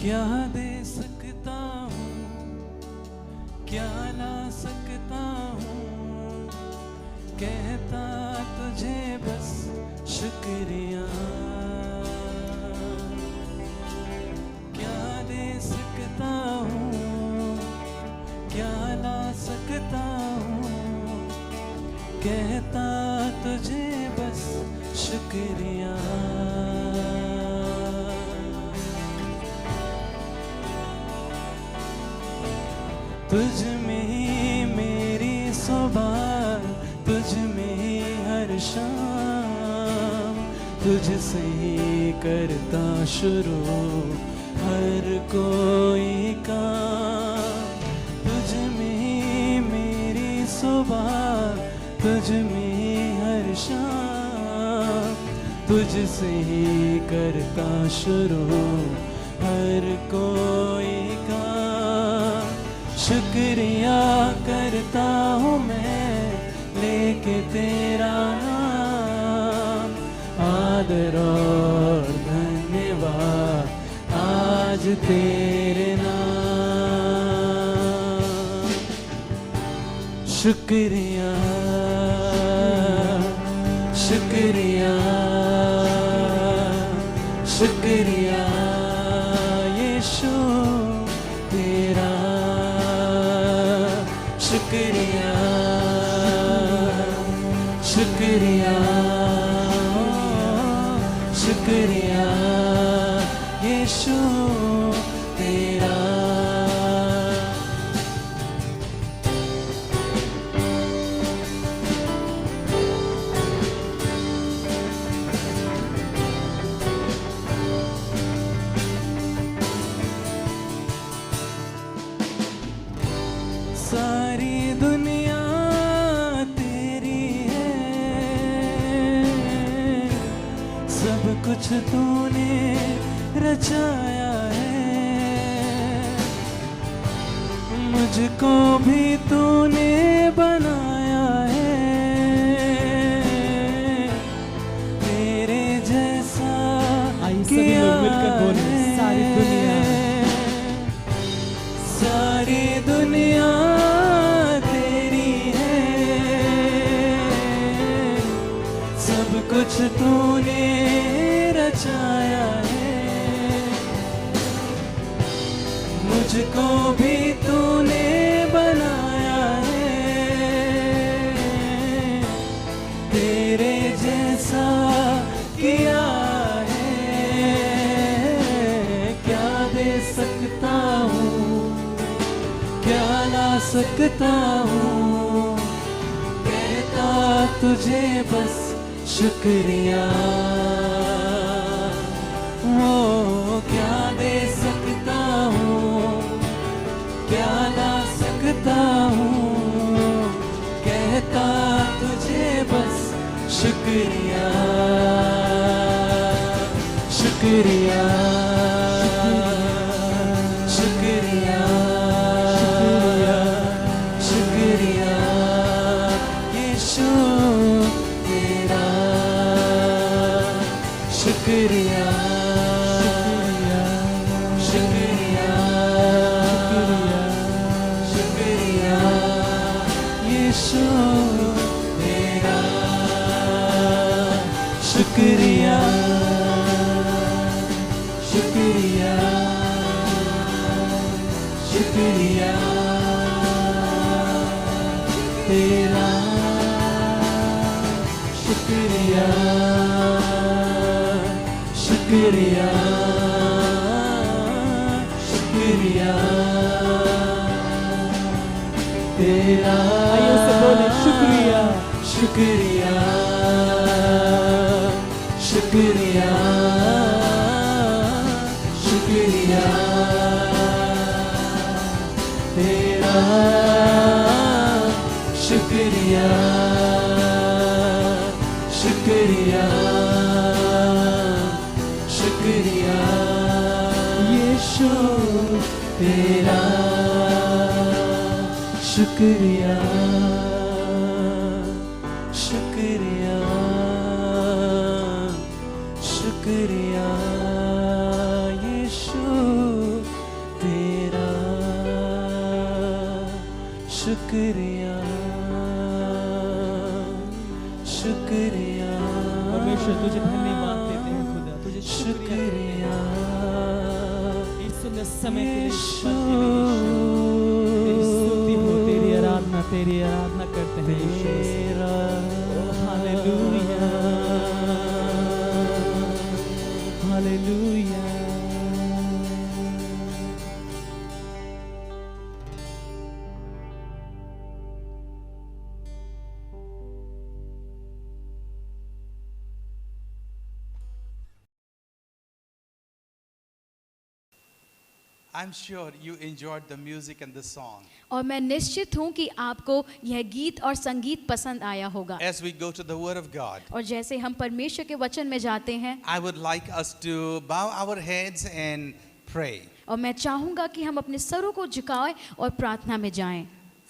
क्या दे सकता हूँ, क्या ला सकता हूँ, कहता तुझे बस शुक्रिया। क्या दे सकता हूँ, क्या ला सकता हूँ, कहता तुझे बस शुक्रिया। तुझ में ही मेरी सुबह, तुझ में ही हर शाम, तुझसे ही करता शुरू हर कोई काम। तुझ में ही मेरी सुबह, तुझ में ही हर शाम, तुझसे ही करता शुरू हर कोई काम। शुक्रिया करता हूँ मैं लेके तेरा नाम, आदर और धन्यवाद आज तेरे नाम। शुक्रिया शुक्रिया शुक्रिया यीशु तेरा। शुक्रिया शुक्रिया शुक्रिया यीशु तेरा। सारी दुनिया तेरी है, सब कुछ तूने रचाया है, मुझको भी तूने बनाया है, तेरे जैसा किया है। सारी दुनिया कुछ तूने रचाया है, मुझको भी तूने बनाया है, तेरे जैसा किया है। क्या दे सकता हूँ, क्या ला सकता हूँ, कहता तुझे बस शुक्रिया। वो क्या दे सकता हूँ, क्या ला सकता हूँ, कहता तुझे बस शुक्रिया शुक्रिया शुक्रिया शुक्रिया यीशु तेरा। शुक्रिया शुक्रिया शुक्रिया यीशु तेरा। शुक्रिया शुक्रिया शुक्रिया तेरा। शुक्रिया शुक्रिया शुक्रिया तेरा। आइए से बोले शुक्रिया शुक्रिया शुक्रिया शुक्रिया तेरा। शुक्रिया शुक्रिया शुक्रिया यीशु तेरा। शुक्रिया शुक्रिया शुक्रिया यीशु शुक्रिया शुक्रिया परमेश्वर तुझे धन्यवाद देते हैं खुदा, तुझे शुक्रिया शुक्रिया इस सुंदर समय के लिए यीशु तेरी स्तुति हो, तेरी आराधना करते हैं यीशु। मेरा hallelujah hallelujah. I'm sure you enjoyed the music and the song. और मैं निश्चित हूँ कि आपको यह गीत और संगीत पसंद आया होगा। As we go to the Word of God, और जैसे हम परमेश्वर के वचन में जाते हैं, I would like us to bow our heads and pray. और मैं चाहूँगा कि हम अपने सरों को झुकाएं और प्रार्थना में जाएं।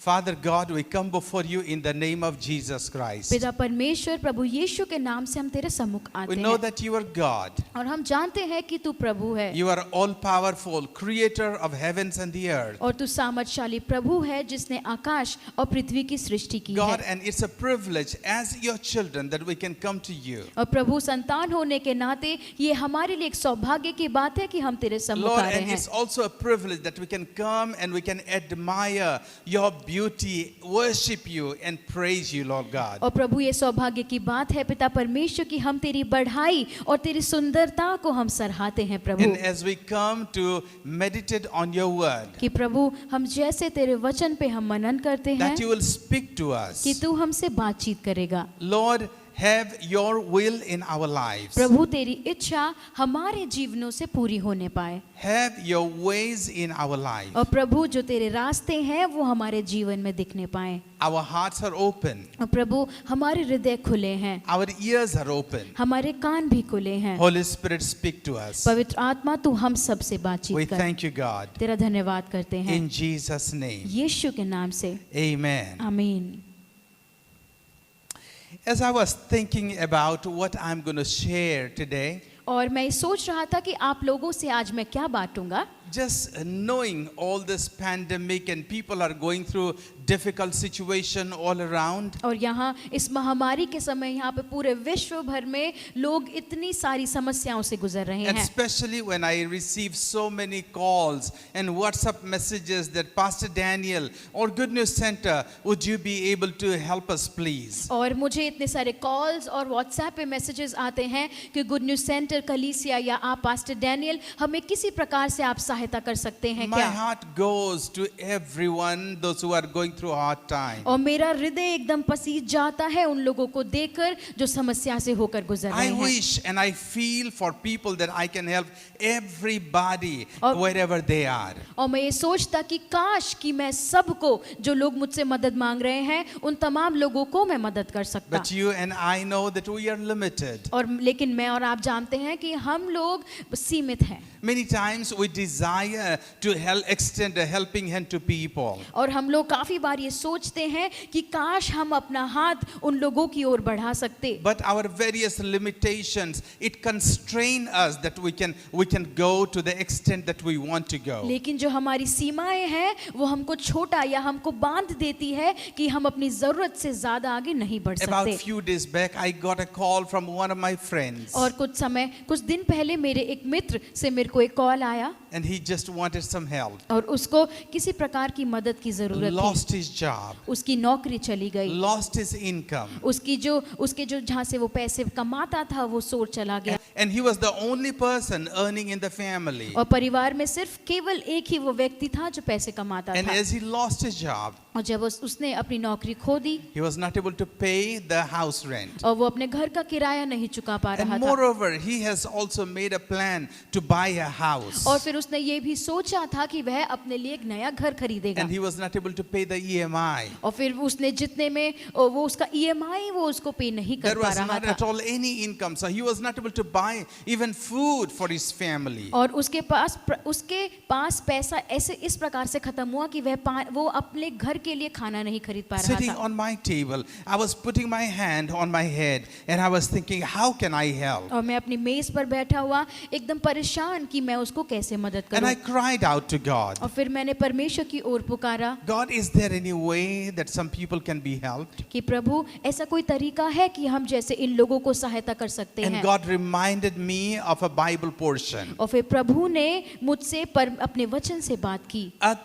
Father God, we come before you in the name of Jesus Christ. पिता परमेश्वर प्रभु यीशु के नाम से हम तेरे सम्मुख आते We know हैं that you are God. और हम जानते हैं कि तू प्रभु है You are all powerful, creator of heavens and the earth. और तू सामर्थशाली प्रभु है जिसने आकाश और पृथ्वी की सृष्टि की God, है। and it's a privilege as your children that we can come to you. और प्रभु संतान होने के नाते ये हमारे लिए एक सौभाग्य की बात है कि हम तेरे सम्मुख Lord, आ रहे and हैं। it's also a privilege that we can come and we can admire your beauty, worship you and praise you, Lord God. और प्रभु ये सौभाग्य की बात है पिता परमेश्वर की हम तेरी बढ़ाई और तेरी सुंदरता को हम सराहते हैं प्रभु। And as we come to meditate on your word, कि प्रभु हम जैसे तेरे वचन पे हम मनन करते हैं that you will speak to us. कि तू हमसे बातचीत करेगा। Lord, have your will in our lives. प्रभु तेरी इच्छा हमारे जीवनों से पूरी होने पाए। Have your ways in our life. और प्रभु जो तेरे रास्ते हैं वो हमारे जीवन में दिखने पाए। Our hearts are open. और प्रभु हमारे हृदय खुले हैं, Our ears are open. हमारे कान भी खुले हैं। Holy Spirit, speak to us. पवित्र आत्मा तू हम सब से We बातचीत कर। thank you, God. तेरा धन्यवाद करते हैं In Jesus' name. यीशु के नाम से, Amen. आमीन। As I was thinking about what I'm going to share today, और मैं सोच रहा था कि आप लोगों से आज मैं क्या बांटूंगा। just knowing all this pandemic and people are going through difficult situation all around, और यहाँ इस महामारी के समय यहाँ पे पूरे विश्व भर में लोग इतनी सारी समस्याओं से गुजर रहे and हैं। especially when I receive so many calls and WhatsApp messages that Pastor Daniel or Good News Center, would you be able to help us please? और मुझे इतने सारे कॉल्स और व्हाट्सएप पे मैसेजेस आते हैं कि गुड न्यूज सेंटर कलीसिया या आप पास्टर डैनियल हमें किसी प्रकार से आप सहायता कर सकते हैं My क्या। heart goes to everyone, those who are going through a hard time. और मेरा हृदय एकदम पसीज जाता है उन लोगों को देखकर जो समस्या से होकर गुजर रहे I हैं। wish and I feel for people that I can help everybody और- wherever they are. और मैं ये सोचता कि काश कि मैं सबको जो लोग मुझसे मदद मांग रहे हैं उन तमाम लोगों को मैं मदद कर सकता। But you and I know that we are limited. और लेकिन मैं और आप जानते हैं कि हम लोग सीमित हैं। Many times we desire to help, extend a helping hand to people. और हम लोग काफी बार ये सोचते हैं कि काश हम अपना हाथ उन लोगों की ओर बढ़ा सकते। But our various limitations, it constrain us that we can go to the extent that we want to go. लेकिन जो हमारी सीमाएं हैं वो हमको छोटा या हमको बांध देती है कि हम अपनी जरूरत से ज्यादा आगे नहीं बढ़ About सकते। few days back, I got a call from one of my friends. और कुछ दिन पहले मेरे एक मित्र से मेरे को एक कॉल आया And he just wanted some help. और उसको किसी प्रकार की मदद की जरूरत थी। Lost his job. उसकी नौकरी चली गई, Lost his income. उसके जो जहाँ से वो पैसे कमाता था वो सोर चला गया। And he was the only person earning in the family. और परिवार में सिर्फ केवल एक ही वो व्यक्ति था जो पैसे कमाता And था। as he lost his job, और जब उसने अपनी नौकरी खो दी he was not able to pay the house rent. और वो अपने घर का किराया नहीं चुका पा रहा And था। moreover, he has also made a plan to buy a house. और फिर उसने ये भी सोचा था कि वह अपने लिए एक नया घर खरीदेगा। And he was not able to pay the EMI. और फिर उसने जितने में वो उसका EMI वो उसको पे नहीं कर There पा was रहा not था। at all any income, so he was not able to buy even food for his family. और उसके पास पैसा ऐसे इस प्रकार से खत्म हुआ कि वो अपने घर के लिए खाना नहीं खरीद पा रहा Sitting था। on my table, I was putting my hand on my head and I was thinking, how can I help? और मैं अपनी मेज पर बैठा हुआ एकदम परेशान कि मैं उसको कैसे मदद And करूं। I cried out to God, और फिर मैंने परमेश्वर की ओर पुकारा God, is there any way that some people can be helped? कि प्रभु ऐसा कोई तरीका है कि हम जैसे इन लोगों को सहायता कर सकते And हैं। God reminded me of a Bible portion. और फिर प्रभु ने मुझसे अपने वचन से बात की। An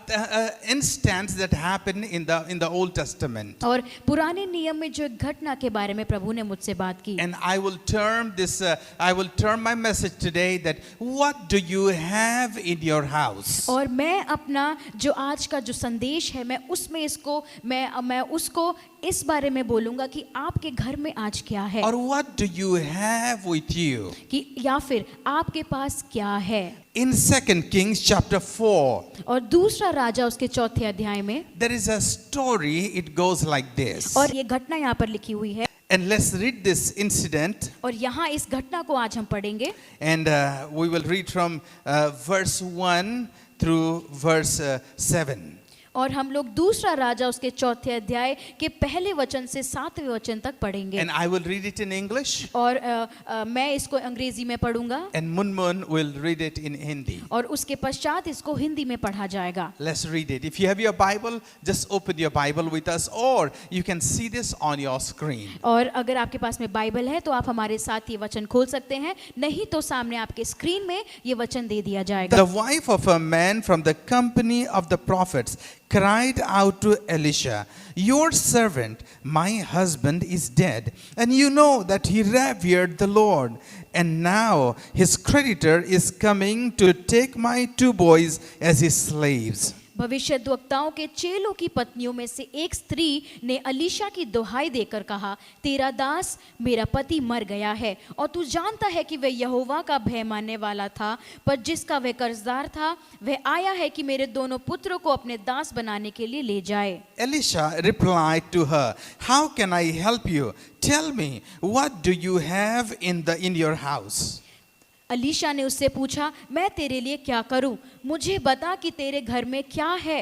instance that happened in the Old Testament. और पुराने नियम में जो एक घटना के बारे में प्रभु ने मुझसे बात की। And I will term my message today that what do you have in your house? और मैं अपना जो आज का जो संदेश है मैं उसको इस बारे में बोलूंगा कि आपके घर में आज क्या है, Or what do you have with you? कि या फिर आपके पास क्या है। In 2 Kings chapter 4, और दूसरा राजा उसके चौथे अध्याय में, there is a story, it goes like this. और ये घटना यहाँ पर लिखी हुई है। And let's read this incident, और यहाँ इस घटना को आज हम पढ़ेंगे। and we will read from verse 1 through verse 7. और हम लोग दूसरा राजा उसके चौथे अध्याय के पहले वचन से 7वें वचन तक पढ़ेंगे। And I will read it in English, और मैं इसको अंग्रेजी में पढ़ूंगा and Munmun will read it in Hindi. और उसके पश्चात इसको हिंदी में पढ़ा जाएगा। Let's read it. If you have your Bible, just open your Bible with us, or you can see this on your screen. और अगर आपके पास में बाइबल है तो आप हमारे साथ ये वचन खोल सकते हैं, नहीं तो सामने आपके स्क्रीन में ये वचन दे दिया जाएगा। The wife of a man from the company of the prophets cried out to Elisha, "Your servant, my husband, is dead, and you know that he revered the Lord. And now his creditor is coming to take my 2 boys as his slaves." भविष्यद्वक्ताओं के चेलों की पत्नियों में से एक स्त्री ने अलीशा की दुहाई देकर कहा, तेरा दास मेरा पति मर गया है और तू जानता है कि वह यहोवा का भय मानने वाला था, पर जिसका वह कर्जदार था वह आया है कि मेरे दोनों पुत्रों को अपने दास बनाने के लिए ले जाए। Elisha replied to her, "How can I help you? Tell me, what do you have in your house?" Alisha ने उससे पूछा, मैं तेरे लिए क्या करूं? मुझे बता कि तेरे घर में क्या है।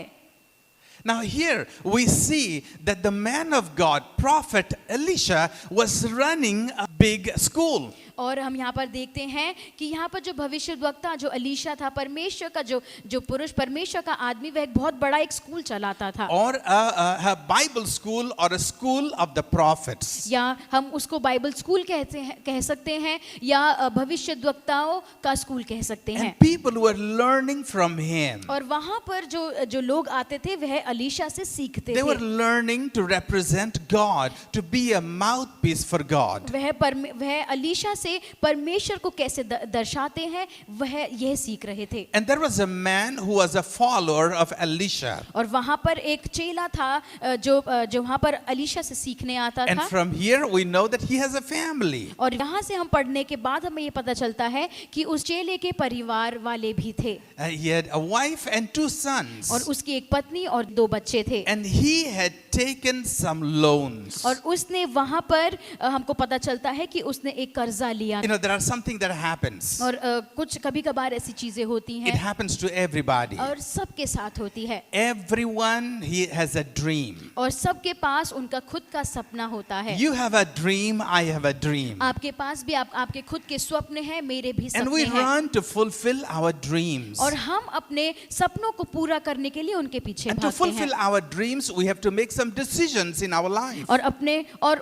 Now here we see that the man of God, prophet Elisha, was running a big school. और हम यहाँ पर देखते हैं कि यहाँ पर जो भविष्यद्वक्ता जो अलीशा था, परमेश्वर का जो पुरुष, परमेश्वर का आदमी, वह एक बहुत बड़ा एक स्कूल चलाता था। Or a Bible school or a school of the prophets. या हम उसको बाइबल स्कूल कह सकते हैं या भविष्यद्वक्ताओं का स्कूल कह सकते हैं। And people were learning from him. और वहाँ पर जो लोग आते थे वह अलीशा से सीखते They were थे। learning to represent God, to be a mouthpiece for God. वह अलीशा से परमेश्वर को कैसे दर्शाते हैं वह यह सीख रहे थे। And there was a man who was a follower of Elisha. और वहाँ पर एक चेला था जो वहाँ पर अलीशा से सीखने आता And था। from here we know that he has a family. और यहाँ से हम पढ़ने के बाद हमें ये पता चलता है कि उस चेले के परिवार वाले भी थे। He had a wife and 2 sons. और उसकी एक पत्नी और 2 बच्चे थे। And he had taken some loans. और उसने वहाँ पर हमको पता चलता है कि उसने एक कर्जा लिया। You know, there are something that happens. और कुछ कभी-कभार ऐसी चीजें होती It हैं happens to everybody. और सबके साथ होती है। Everyone he has a dream. और सबके पास उनका खुद का सपना होता है। You have a dream, I have a dream. आपके पास भी आपके खुद के स्वप्न हैं, मेरे भी And we सपने हैं। run to fulfill our dreams. और हम अपने सपनों को पूरा करने के लिए उनके पीछे And to भागते fulfill हैं। our dreams, we have to make some decisions in our life. और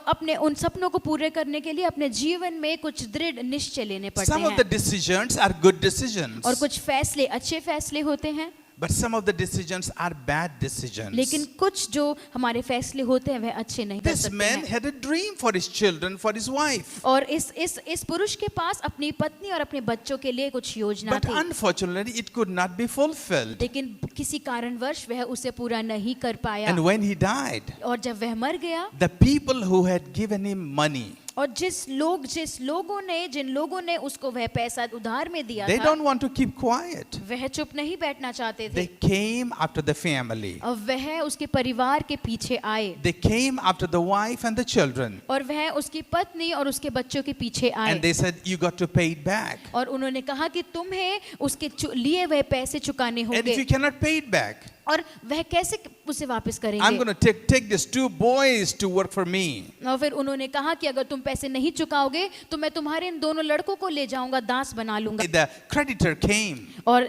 अपने उन सपनों को पूरे करने के लिए अपने जीवन में कुछ दृढ़ निश्चय लेने पड़ते Some of the हैं। decisions are good decisions. और कुछ फैसले अच्छे फैसले होते हैं, But some of the decisions are bad decisions. लेकिन कुछ जो हमारे फैसले होते हैं वह अच्छे नहीं कर This सकते man हैं। had a dream for his children, for his wife. और इस पुरुष के पास अपनी पत्नी और अपने बच्चों के लिए कुछ योजना But थी, unfortunately, it could not be fulfilled. लेकिन किसी कारणवश वह उसे पूरा नहीं कर पाया। And when he died, और जब वह मर गया, the people who had given him money, और जिन लोगों ने उसको वह पैसा उधार में दिया they था, don't want to keep quiet. वह चुप नहीं बैठना चाहते थे। They came after the family. और वह उसके परिवार के पीछे आए, They came after the wife and the children. और वह उसकी पत्नी और उसके बच्चों के पीछे आए। And they said, you got to pay it back. और उन्होंने कहा कि तुम्हें उसके लिए वह पैसे चुकाने And if होंगे। you cannot pay it back, और वह कैसे उसे वापस I'm करेंगे। going to take these 2 boys to work for me. और फिर उन्होंने कहा कि अगर तुम पैसे नहीं चुकाओगे तो मैं तुम्हारे इन दोनों लड़कों को ले जाऊंगा, दास बना लूंगा। The creditor came और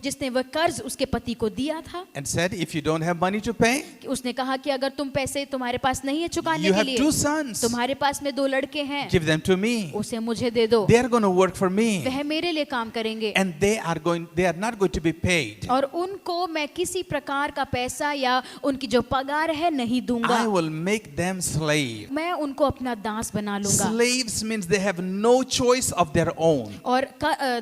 जिसने वह कर्ज उसके पति को दिया था, and said, if you don't have money to pay, उसने कहा कि अगर तुम पैसे तुम्हारे पास नहीं है चुकाने you के have लिए, 2 sons, तुम्हारे पास में 2 लड़के हैं, give them to me. उसे मुझे दे दो, They are going to work for me वह मेरे लिए काम करेंगे and they are not going to be paid. और उनको मैं किसी प्रकार का पैसा या उनकी जो पगार है नहीं दूंगा, I will make them slave. मैं उनको अपना दास बना लूंगा। Slaves means they have no choice of their own. और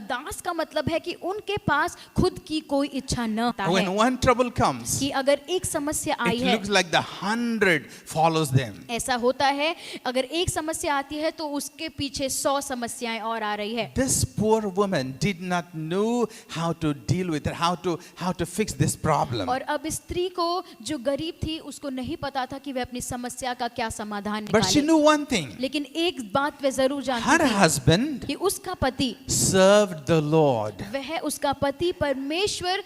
दास का मतलब है कि उनके पास खुद की कोई इच्छा न होता है, When one trouble comes, कि अगर एक समस्या आई it है, looks like the 100 follows them. ऐसा होता है अगर एक समस्या आती है तो उसके पीछे 100 समस्याएं और आ रही है। This poor woman did not know how to deal with it, how to fix this problem. और अब स्त्री को जो गरीब थी उसको नहीं पता था कि वह अपनी समस्या का क्या समाधान But she निकाले, knew one thing. लेकिन एक बात वह जरूर जानती Her थी husband कि उसका पति served the Lord. वह उसका पति परमेश्वर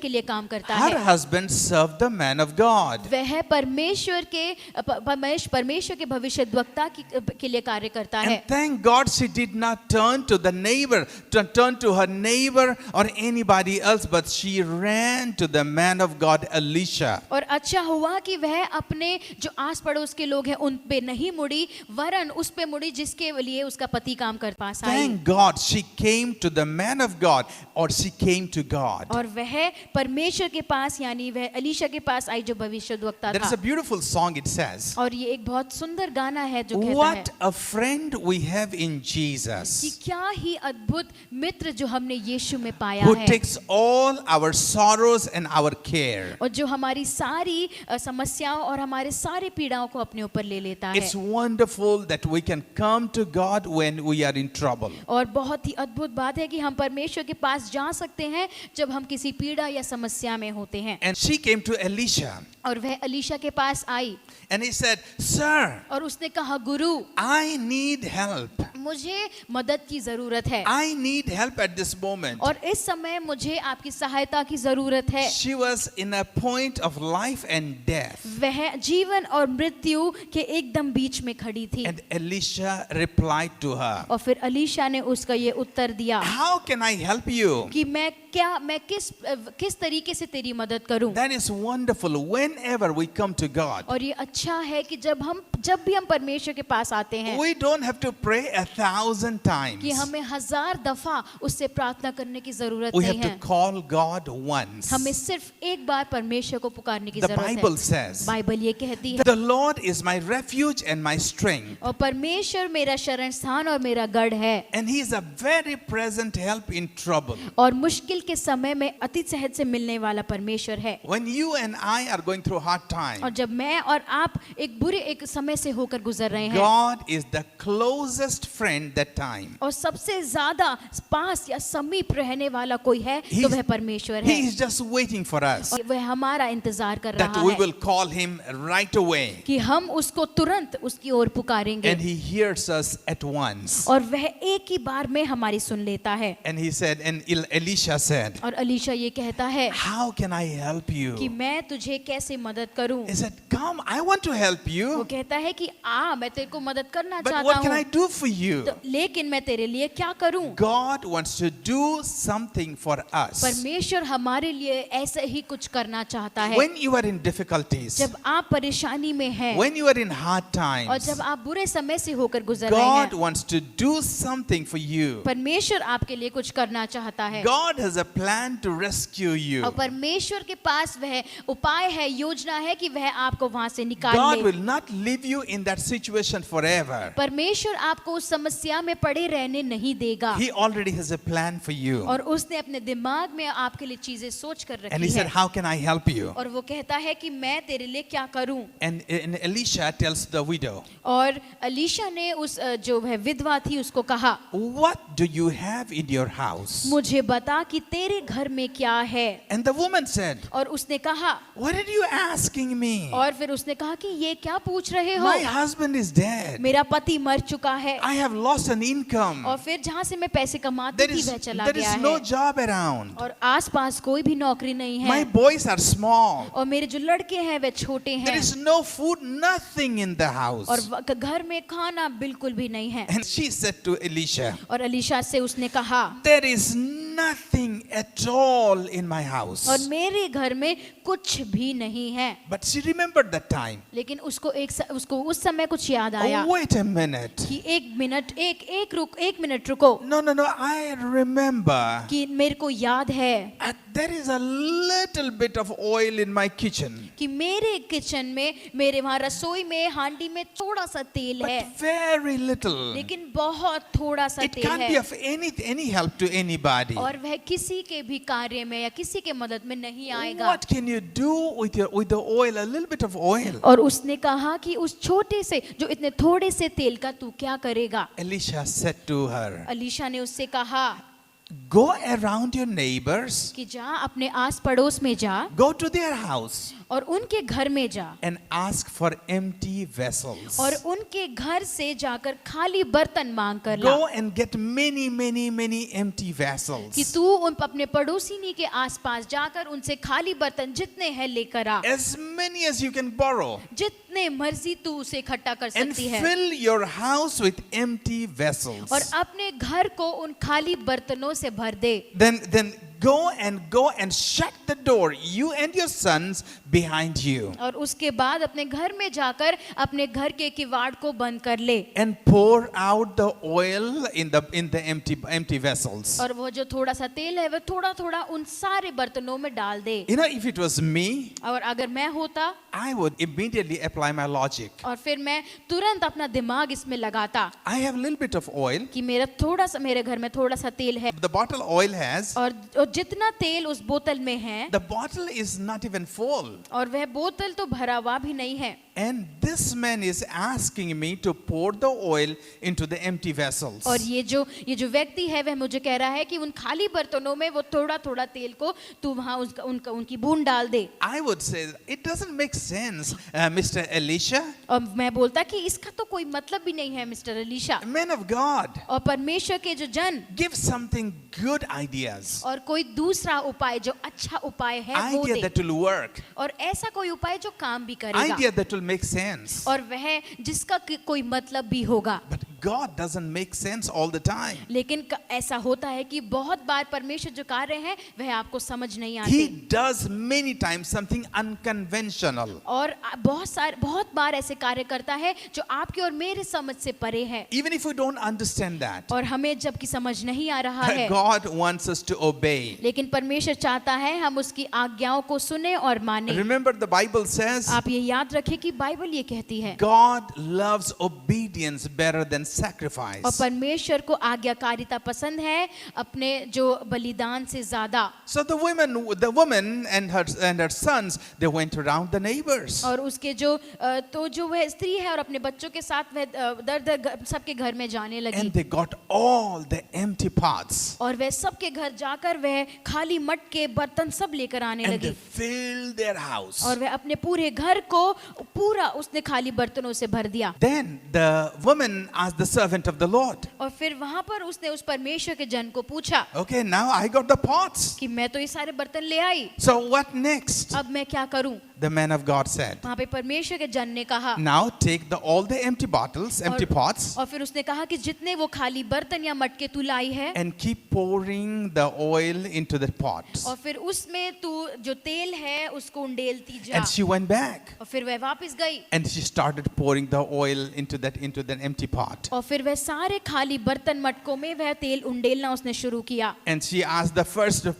के लिए काम करता Her है, husband served the man of God. वह परमेश्वर के भविष्यद्वक्ता के लिए कार्य करता है। And thank God she did not turn to her neighbor or anybody else, but she ran to the man of God, Elisha. और अच्छा हुआ कि वह अपने जो आस पड़ोस के लोग हैं उन पे नहीं मुड़ी, वरन उस पे मुड़ी जिसके लिए उसका पति काम कर पास आई। Thank God she came to the man of God, or she came to God. और वह परमेश्वर के पास यानी वह एलीशा के पास आई जो भविष्यद्वक्ता There is था। a beautiful song, it says, और ये एक बहुत सुंदर गाना है जो कहता है what a friend we have in कि Jesus, क्या ही अद्भुत मित्र जो हमने यीशु में पाया who है, takes all our sorrows and our care. और जो हमारी सारी समस्याओं और हमारे सारे पीड़ाओं को अपने ऊपर ले लेता है। It's wonderful that we can come to God when we are in trouble. और बहुत ही अद्भुत बात है कि हम परमेश्वर के पास जा सकते हैं जब हम किसी पीड़ा या समस्या में होते हैं। And she came to Elisha और वह एलीशा के पास आई and he said, Sir, और उसने कहा, गुरु I need help. मुझे मदद की जरूरत है I need help at this moment. और इस समय मुझे आपकी सहायता की जरूरत है। She was in a point of life and death. वह जीवन और मृत्यु के एकदम बीच में खड़ी थी। And Elisha replied to her, और फिर एलीशा ने उसका ये उत्तर दिया How can I help you? कि मैं किस तरीके से तेरी मदद करूं। That is wonderful. Whenever we come to God, और ये अच्छा है कि जब भी हम परमेश्वर के पास आते हैं we don't have to pray 1,000 times. कि हमें 1000 दफा उससे प्रार्थना करने की जरूरत We नहीं have to है। call God once. हमें सिर्फ एक बार परमेश्वर को पुकारने की The जरूरत Bible है। says, बाइबल ये कहती है, The Lord is my refuge and my strength, और परमेश्वर मेरा शरण स्थान और मेरा गढ़ है, and He is a very present help in trouble. और मुश्किल के समय में अति सहज से मिलने वाला परमेश्वर है। When you and I are going through hard और time, जब मैं और आप एक समय से होकर गुजर रहे हैं, God is the closest friend that time. और सबसे ज्यादा पास या समीप रहने वाला कोई है तो He's- वह परमेश्वर He है। is just waiting for us, और वह हमारा इंतजार कर that रहा we है will call Him right away, कि हम उसको तुरंत उसकी ओर पुकारेंगे, and He hears us at once. और वह एक ही बार में हमारी सुन लेता है। And he said, and Elisha said, और एलीशा ये कहता है How can I help कि you? मैं तुझे कैसे मदद करूं। He said, Come, I want to help वो you, कहता है कि मैं तेरे को मदद करना but चाहता what can I हूँ, do for you? तो लेकिन मैं तेरे लिए क्या करूं। God wants to do something for us. परमेश्वर हमारे लिए ऐसे ही कुछ करना चाहता है। When you are in difficulties, जब आप परेशानी में हैं when you are in hard और times, जब आप बुरे समय से होकर गुजर रहे God हैं, wants to do something for you. परमेश्वर आपके लिए कुछ करना चाहता है। God has a plan to rescue you. और परमेश्वर के पास वह उपाय है, योजना है कि वह आपको वहां से निकाल God ले। will not leave you in that situation forever. परमेश्वर आपको उस समस्या में पड़े रहने नहीं देगा, He already has a plan for you. और उसने अपने दिमाग में आपके लिए चीजें सोच कर And he रखी said, है। How can I help you? और वो कहता है कि मैं तेरे लिए क्या करूं। And Elisha tells the widow, और एलीशा ने उस जो है विधवा थी उसको कहा, What do you have in your house? मुझे बता कि तेरे घर में क्या है। And the woman said, और उसने कहा, What are you asking me? और फिर उसने कहा कि ये क्या पूछ रहे हो, My husband is dead. मेरा पति मर चुका है, I have lost an income. और फिर जहाँ से मैं पैसे कमाती There थी is, वह चला there गया is no है, job around. और आसपास कोई भी नौकरी नहीं My है, boys boys are small. और मेरे जो लड़के हैं वे छोटे There हैं is no food, nothing in the house. और घर में खाना बिल्कुल भी नहीं है। And she said to Elisha, और अलीशा से उसने कहा, there is nothing at all in my house. और मेरे घर में कुछ भी नहीं है। But she remembered that time. लेकिन उसको उस समय कुछ याद आया Oh, wait a minute. कि एक मिनट रुको, No, I remember. कि मेरे को याद है There is a little bit of oil in my kitchen. कि मेरे किचन में, मेरे वहाँ रसोई में, हांडी में थोड़ा सा तेल है, But very little. लेकिन बहुत थोड़ा सा It तेल can't be है of any help to anybody. और वह किसी के भी कार्य में या किसी के मदद में नहीं आएगा। What can you do with the oil? A little bit of oil. और उसने कहा कि उस छोटे से, जो इतने थोड़े से तेल का तू क्या करेगा? Elisha said to her, Alisha ने उससे कहा go around your neighbors, कि जा अपने आस पड़ोस में जा go to their house और उनके घर में जा and ask for empty vessels. और उनके घर से जाकर खाली बर्तन मांग कर ला। Go and get many empty vessels. कि तू अपने पड़ोसिनी के आसपास जाकर उनसे खाली बर्तन जितने हैं लेकर आ, As many as you can borrow. जितने मर्जी तू उसे इकट्ठा कर And सकती है, fill your house with empty vessels. और अपने घर को उन खाली बर्तनों से भर दे। Then go and shut the door, you and your sons behind you. और उसके बाद अपने घर में जाकर अपने घर के किवाड़ को बंद कर ले And pour out the oil in the empty vessels. और वो जो थोड़ा सा तेल है वो थोड़ा थोड़ा उन सारे बर्तनों में डाल दे। You know, if it was me, और अगर मैं होता, I would immediately apply my logic. और फिर मैं तुरंत अपना दिमाग इसमें लगाता I have a little bit of oil. कि मेरे घर में थोड़ा सा तेल है, The bottle oil has, और जितना तेल उस बोतल में है, the bottle is not even full. और वह बोतल तो भरा हुआ भी नहीं है। And this man is asking me to pour the oil into the empty vessels. और ये जो व्यक्ति है वह मुझे कह रहा है कि उन खाली बर्तनों में वो थोड़ा थोड़ा तेल को तू वहाँ उनकी बूंद डाल दे। I would say it doesn't make sense, Mr. Elisha. और मैं बोलता कि इसका तो कोई मतलब भी नहीं है mister Alisha. Man of God, और परमेश्वर के जो जन, give something good ideas. और कोई दूसरा उपाय जो अच्छा उपाय है वो Idea they, that will work. और ऐसा कोई उपाय जो काम भी करेगा, Idea that will make sense. और वह जिसका कोई मतलब भी होगा। But God doesn't make sense all the time. लेकिन ऐसा होता है कि बहुत बार परमेश्वर जो कार्य है वह आपको समझ नहीं आते, He does many times something unconventional. और बहुत बार ऐसे कार्य करता है जो आपके और मेरे समझ से परे है। Even if we don't understand that, और हमें जबकि समझ नहीं आ रहा है, God wants us to obey. लेकिन परमेश्वर चाहता है हम उसकी आज्ञाओं को सुने और माने। Remember, the Bible says आप ये याद रखें कि बाइबल ये कहती है, God loves obedience better than और sacrifice. परमेश्वर को आज्ञाकारिता पसंद है अपने जो बलिदान से ज्यादा। So the woman and her sons, they went around the neighbors. और उसके जो वह स्त्री है और अपने बच्चों के साथ वह दर सबके घर में जाने लगी, And they got all the empty pots. और वह सबके घर जाकर वह खाली मटके बर्तन सब लेकर आने And लगी, they filled their house. और वह अपने पूरे घर को पूरा उसने खाली बर्तनों से भर दिया। Then the woman asked the servant of the Lord, और फिर वहां पर उसने उस परमेश्वर के जन को पूछा okay, now I got the pots. कि मैं तो ये सारे बर्तन ले आई, So what next? अब मैं क्या करूं? The man of God said, वहां पे परमेश्वर के जन ने कहा, now take all the empty bottles, empty pots, और फिर उसने कहा कि जितने वो खाली बर्तन या मटके तू लाई है, and keep pouring the oil into the pots. और फिर उसमें तू जो तेल है उसको उंडेलती जा। And she went back. और फिर वह वापस गई, And she started pouring the oil into that empty pot. और फिर वह सारे खाली बर्तन मटकों में वह तेल उंडेलना उसने शुरू किया। And she asked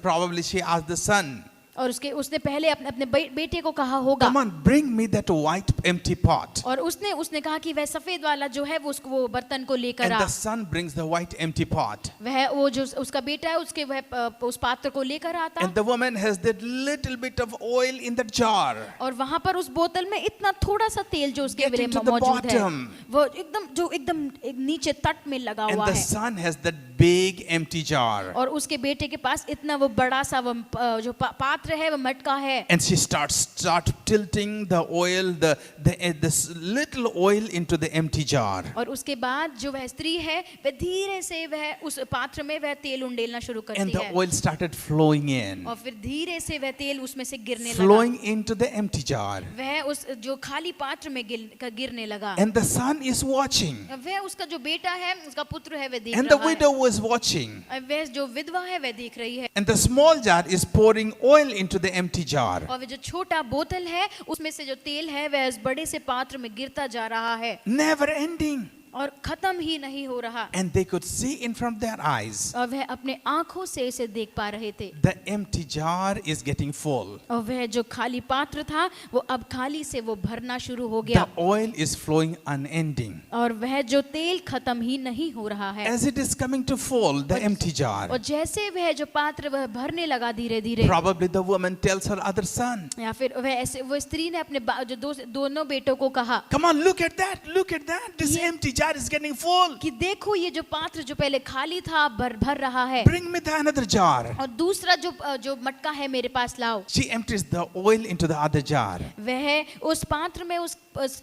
probably she asked the son, और उसने पहले अपने बेटे को कहा होगा, come on, bring me that white empty pot. और उसने कहा कि वह सफेद वाला जो है वो बर्तन को लेकर And uh. the son brings the white empty pot. वो जो उसका बेटा है वह उस पात्र को लेकर आता, And the woman has that little bit of oil in the jar. और वहां पर उस बोतल में इतना थोड़ा सा तेल जो उसके Getting में to the मौजूद है, bottom. वो एकदम नीचे तट में लगा And हुआ the है, son has the big empty jar. और उसके बेटे के पास इतना वो बड़ा सा वो जो पात्र है वो मटका है। And she start tilting the oil, this little oil into the empty jar. और उसके बाद जो वह स्त्री है वह धीरे से वह उस पात्र में वह तेल उंडेलना शुरू And करती the है oil started flowing in, और फिर धीरे से वह तेल उसमें से गिरने लगा। flowing into the empty jar. वह उस जो खाली पात्र में गिरने लगा। And the son is watching. वह उसका जो बेटा है उसका पुत्र है वह देख And the रहा है। widow was watching. वह जो विधवा है वह देख रही है। And the small jar is pouring oil into the empty jar. और वह जो छोटा बोतल है उसमें से जो तेल है वह उस बड़े से पात्र में गिरता जा रहा है Never ending. और खत्म ही नहीं हो रहा। And they could see in front of their eyes. और वह अपने आंखों से इसे देख पा रहे थे। The empty jar is getting full. और वह जो खाली पात्र था वो अब खाली से वो भरना शुरू हो गया। The oil is flowing unending. और वह जो तेल खत्म ही नहीं हो रहा है। As it is coming to full, the empty jar, और जैसे वह जो पात्र वह भरने लगा धीरे धीरे, probably the woman tells her other son, या फिर वह ऐसे वो स्त्री ने अपने जो दोनों बेटों को कहा come on, look at that, this empty jar is getting full. कि देखो ये जो पात्र जो पहले खाली था भर रहा है। Bring me the another jar. और दूसरा जो मटका है मेरे पास लाओ। She empties the oil into the other jar. वह उस पात्र में उस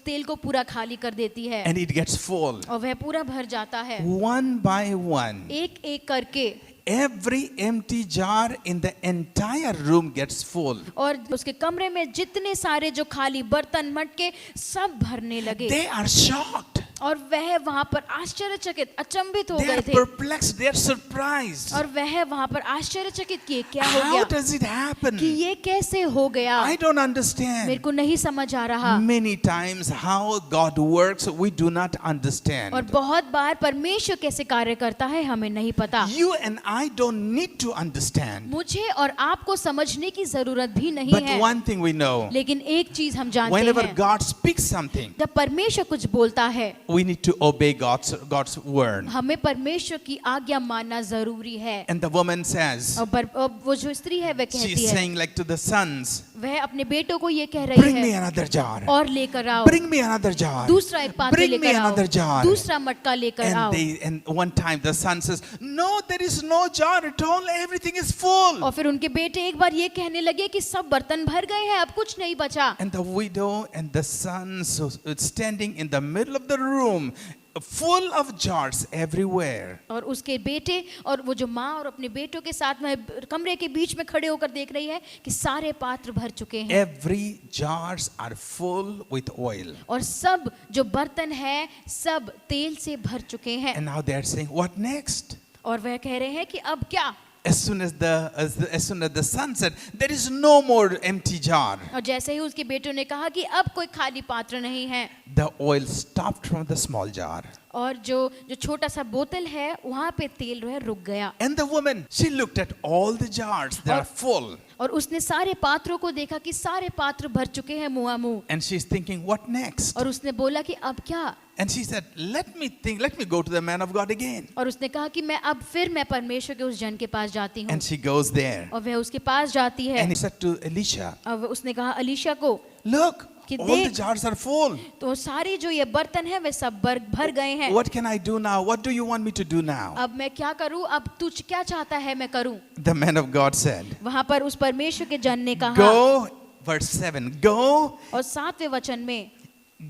तेल को पूरा खाली कर देती है And it gets full. और वह पूरा भर जाता है। One by one, एक एक करके every empty jar in the entire room gets full. और उसके कमरे में जितने सारे जो खाली बर्तन मटके सब भरने लगे। They are shocked. और वह वहां पर आश्चर्यचकित अचंभित हो They गए are थे। perplexed. They are surprised. और वह वहां पर आश्चर्यचकित कि क्या हो How गया, does it happen? कि ये कैसे हो गया, I don't मेरे understand. को नहीं समझ आ रहा। Many times how God works, we do not understand. और बहुत बार परमेश्वर कैसे कार्य करता है हमें नहीं पता। You and I don't need to understand. मुझे और आपको समझने की जरूरत भी नहीं But है। one thing we know, लेकिन एक चीज हम जानते whenever हैं, God speaks something, जब परमेश्वर कुछ बोलता है we need to obey God's word. हमें परमेश्वर की आज्ञा मानना जरूरी है। And the woman says, और वो जो स्त्री है वह कहती she's है, saying like to the sons, वह अपने बेटों को ये कह रही bring me है, another jar. और लेकर आओ, Bring me another jar. दूसरा एक पात्र Bring me लेकर आओ, another jar. दूसरा मटका लेकर आओ। And one time the son says, no, there is no jar at all. Everything is full. और फिर उनके बेटे एक बार ये कहने लगे कि सब बर्तन भर गए हैं, अब कुछ नहीं बचा। And the widow and the sons standing in the middle of the room, full of jars everywhere. और उसके बेटे और वो जो माँ और अपने बेटों के साथ में कमरे के बीच में खड़े होकर देख रही है कि सारे पात्र भर चुके हैं। Every jars are full with oil. और सब जो बर्तन है सब तेल से भर चुके हैं। And now they are saying, what next? और वह कह रहे हैं कि अब क्या। As soon as the son said, there is no more empty jar, और जैसे ही उसके बेटों ने कहा कि अब कोई खाली पात्र नहीं है, the oil stopped from the small jar. और जो छोटा सा बोतल है वहां पे तेल जो है रुक गया। And the woman, she looked at all the jars, they are full. और उसने सारे पात्रों को देखा कि सारे पात्र भर चुके हैं मुंह। And she's thinking, what next? और उसने बोला कि अब क्या। And she said, let me go to the man of God again. और उसने कहा कि मैं परमेश्वर के उस जन के पास जाती हूँ। And she goes there. और वह उसके पास जाती है। And he said to Elisha, और उसने कहा अलीशा को, look, कि all the देख, jars are full. तो सारे जो ये बर्तन हैं वे सब भर गए हैं। What can I do now? What do you want me to do now? अब मैं क्या करूं? अब तू क्या चाहता है मैं करूं? The man of God said, वहां पर उस परमेश्वर के जन ने कहा, go, verse 7, go, और 7वें वचन में,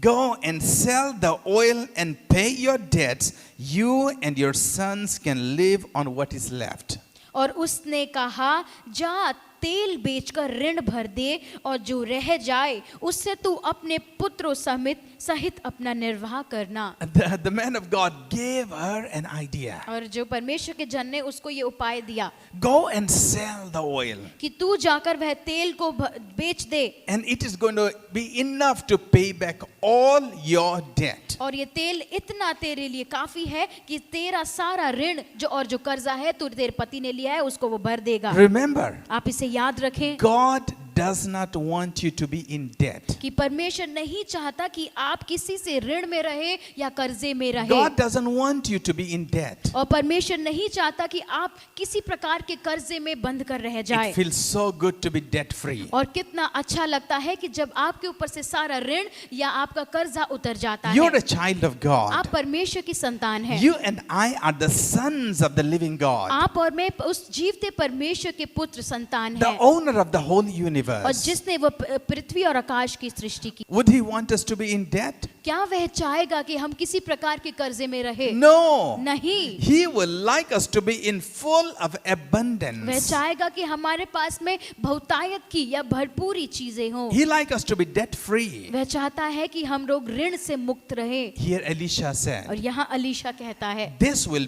go and sell the oil and pay your debts. You and your sons can live on what is left. और उसने कहा, जा तेल बेचकर ऋण भर दे और जो रह जाए उससे तू अपने पुत्रों सहित अपना निर्वाह करना। The man of God gave her an idea. और जो परमेश्वर के जन ने उसको ये उपाय दिया, Go and sell the oil. कि तू जाकर वह तेल को बेच दे, And it is going to be enough to pay back all your debt. और ये तेल इतना तेरे लिए काफी है कि तेरा सारा ऋण जो कर्जा है तू तेरे पति ने लिया है उसको वो भर देगा। Remember, आप इसे याद रखें, God does not want you to be in debt. कि परमेश्वर नहीं चाहता कि आप किसी से ऋण में रहे या कर्जे में रहे। God doesn't want you to be in debt. और परमेश्वर नहीं चाहता कि आप किसी प्रकार के कर्जे में बंद कर रह जाए। It feels so good to be debt free. और कितना अच्छा लगता है कि जब आपके ऊपर से सारा ऋण या आपका कर्जा उतर जाता You're है। a child of God. आप परमेश्वर की संतान हैं। You and I are the sons of the living God, आप और मैं उस जीवते परमेश्वर के पुत्र संतान the हैं। owner of the whole और universe. जिसने वो पृथ्वी और आकाश की सृष्टि की। Would he want us to be in debt? क्या वह चाहेगा कि हम किसी प्रकार के कर्जे में रहे? No. नहीं। He will like us to be in full of वह abundance. चाहेगा कि हमारे पास में बहुतायत की या भरपूरी चीजें हों। He like us to be debt free. वह चाहता है कि हम लोग ऋण से मुक्त रहे। Here Elisha और said, यहाँ अलीशा कहता है, this will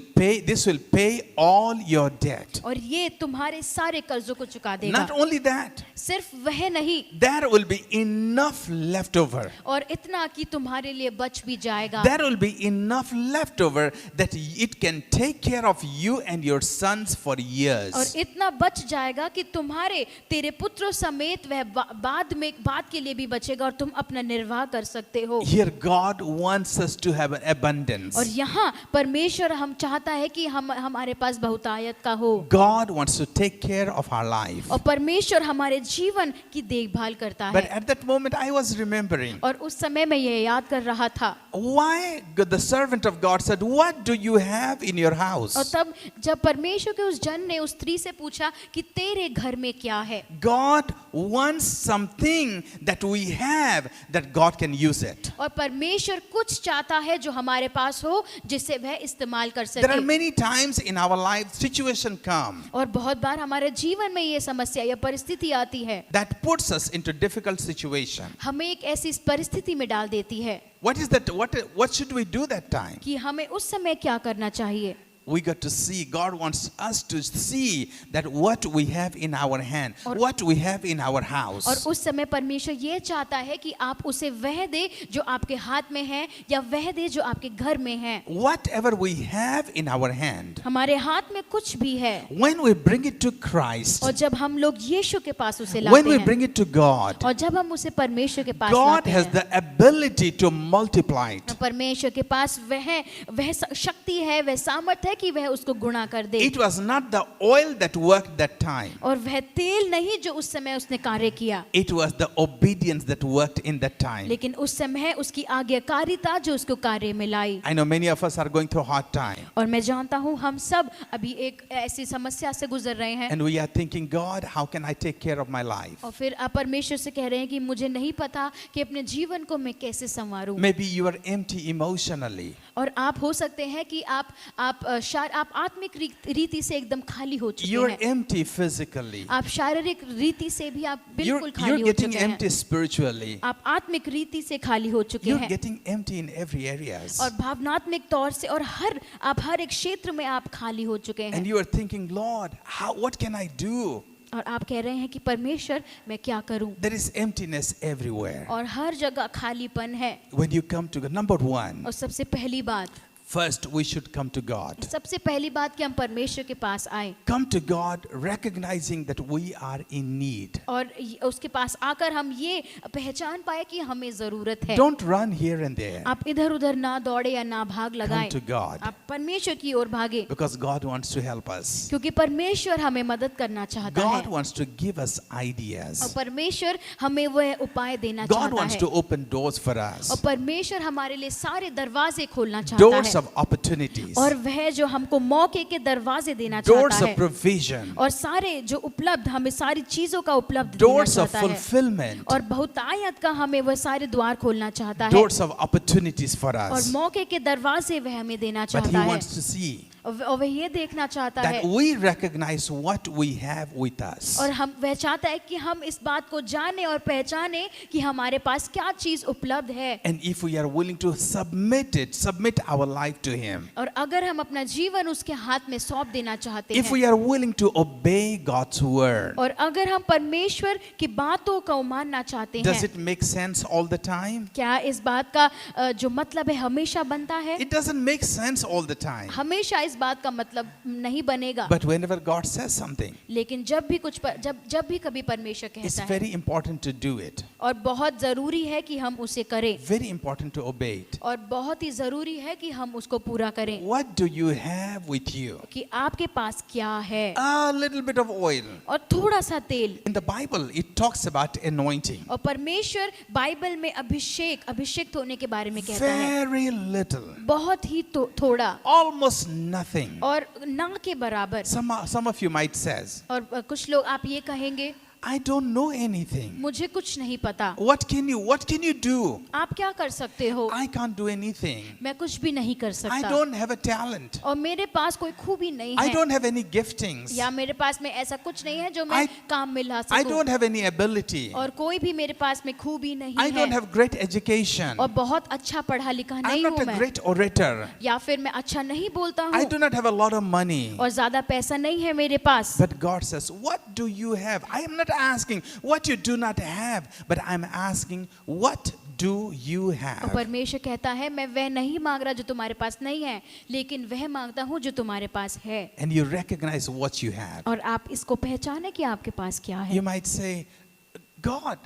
pay all your debt. और ये तुम्हारे सारे कर्जों को चुका देगा। Not only that, सिर्फ वह नहीं, there will be enough left over. और इतना कि तुम्हारे लिए बच भी जाएगा। There will be enough left over that it can take care of you and your sons for और years. इतना बच जाएगा कि तुम्हारे तेरे पुत्रों समेत वह बाद के लिए भी बचेगा और तुम अपना निर्वाह कर सकते हो। Here God wants us to have an abundance. और यहाँ परमेश्वर हम चाहता है कि हमारे पास बहुतायत का हो। God wants to take care of our life. और परमेश्वर हमारे जीवन की देखभाल करता But है। at that moment I was remembering और उस समय मैं ये याद कर रहा था। why the servant of God said, what do you have in your house? और तब जब परमेश्वर के उस जन ने उस स्त्री से पूछा कि तेरे घर में क्या है? God wants something that we have that God can use it. और परमेश्वर कुछ चाहता है जो हमारे पास हो जिससे वह इस्तेमाल कर There are सके। many times in our life situation come और बहुत बार हमारे जीवन में ये समस्या या परिस्थिति आती है, that puts us into difficult situation. हमें एक ऐसी परिस्थिति में डाल देती है What is that? What should we do that time? कि हमें उस समय क्या करना चाहिए। We got to see, God wants us to see that what we have in our hand, what we have in our और house. उस समय परमेश्वर ये चाहता है कि आप उसे वह दे जो आपके हाथ में है या वह दे जो आपके घर में है। Whatever we have in our hand, हमारे हाथ में कुछ भी है, when we bring it to Christ, और जब हम लोग यीशु के पास उसे when लाते we हैं bring it to God, और जब हम उसे परमेश्वर के पास God लाते has हैं, the ability to multiply it. परमेश्वर के पास वह शक्ति है, वह सामर्थ है कि वह उसको गुणा कर दे। It was not the oil that worked that time. और वह तेल नहीं जो उस समय उसने कार्य किया, It was the obedience that worked in that time. लेकिन उस समय उसकी आज्ञाकारिता जो उसको कार्य में लाई। I know many of us are going through a hard time. और मैं जानता हूँ हम सब अभी एक ऐसी समस्या से गुजर रहे हैं And we are thinking, God, how can I take care of my life? और फिर आप परमेश्वर से कह रहे हैं कि मुझे नहीं पता कि अपने जीवन को मैं कैसे संवारूं। Maybe you are empty emotionally. और आप हो सकते हैं कि आप आत्मिक रीति से एकदम खाली हो चुके You're हैं। empty physically. आप शारीरिक रीति से भी आप You're बिल्कुल खाली हो getting चुके हैं। empty spiritually. आप आत्मिक रीति से खाली हो चुके You're हैं getting empty in every areas. और भावनात्मक तौर से और आप हर एक क्षेत्र में आप खाली हो चुके हैं। And you are thinking, Lord, what can I do? और आप कह रहे हैं कि परमेश्वर मैं क्या करूं? There is emptiness everywhere. और हर जगह खालीपन है। When you come to God, number one, और सबसे पहली बात, first we should come to God. सबसे पहली बात कि हम परमेश्वर के पास आए Come to God recognizing that we are in need. और उसके पास आकर हम ये पहचान पाए कि हमें जरूरत है। Don't run here and there. आप इधर उधर ना दौड़े या ना भाग लगाएं। Come to God. आप परमेश्वर की ओर भागे Because God wants to help us. क्योंकि परमेश्वर हमें मदद करना चाहता God है wants to give us और ideas. परमेश्वर हमें वह उपाय देना God चाहता wants है to open doors for और us. परमेश्वर हमारे लिए सारे दरवाजे खोलना चाहता Doors है of opportunities. और वह जो हमको मौके के दरवाजे देना Doors चाहता of है provision. और सारे जो उपलब्ध हमें सारी चीजों का उपलब्ध देना Doors of चाहता है fulfillment. और बहुतायत का हमें वह सारे द्वार खोलना चाहता है Doors of opportunities for और us. मौके के दरवाजे वह हमें देना But He चाहता है wants to see और वह ये देखना चाहता है that we recognize what we have with us. और हम वह चाहता है कि हम इस बात को जाने और पहचाने कि हमारे पास क्या चीज उपलब्ध है And if we are willing to submit our life to Him. और अगर हम अपना जीवन उसके हाथ में सौंप देना चाहते If हैं we are willing to obey God's word. और अगर हम परमेश्वर की बातों को मानना चाहते Does हैं, it make sense all the time? क्या इस बात का जो मतलब है हमेशा बनता है? It doesn't make sense all the time. हमेशा इस इस बात का मतलब नहीं बनेगा। But whenever God says something, लेकिन जब भी कभी परमेश्वर it's कहता है very important to do it. और बहुत जरूरी है कि हम उसे करें Very important to obey it. और बहुत ही जरूरी है कि हम उसको पूरा करें। What do you have with you? कि आपके पास क्या है? A little bit of oil. और थोड़ा सा तेल। In the Bible, it talks about anointing. और परमेश्वर बाइबल में अभिषेक होने के बारे में कहता है। Very little. बहुत ही थोड़ा Almost nothing. और ना के बराबर। Some of you might says, और कुछ लोग आप ये कहेंगे, I don't know anything. मुझे कुछ नहीं पता। What can you do? आप क्या कर सकते हो? I can't do anything. मैं कुछ भी नहीं कर I सकता। don't have a talent. और मेरे पास कोई खूबी नहीं I है। don't have any giftings. या मेरे पास में ऐसा कुछ नहीं है जो मैं काम में ला सकूं। I don't have any ability. और कोई भी मेरे पास में खूबी नहीं I don't है। have great education. और बहुत अच्छा पढ़ा लिखा I'm नहीं not हूँ a मैं। great orator. या फिर मैं अच्छा नहीं बोलता I हूँ। do not have a lot of money. और ज्यादा पैसा नहीं है मेरे पास। But God says, what do you have? I am not asking what you do not have, but I'm asking what do you और have? परमेश्वर कहता है मैं वह नहीं मांग रहा जो तुम्हारे पास नहीं है, लेकिन वह मांगता हूँ जो तुम्हारे पास है। And you recognize what you have. और आप इसको पहचाने कि आपके पास क्या है। You might say, God,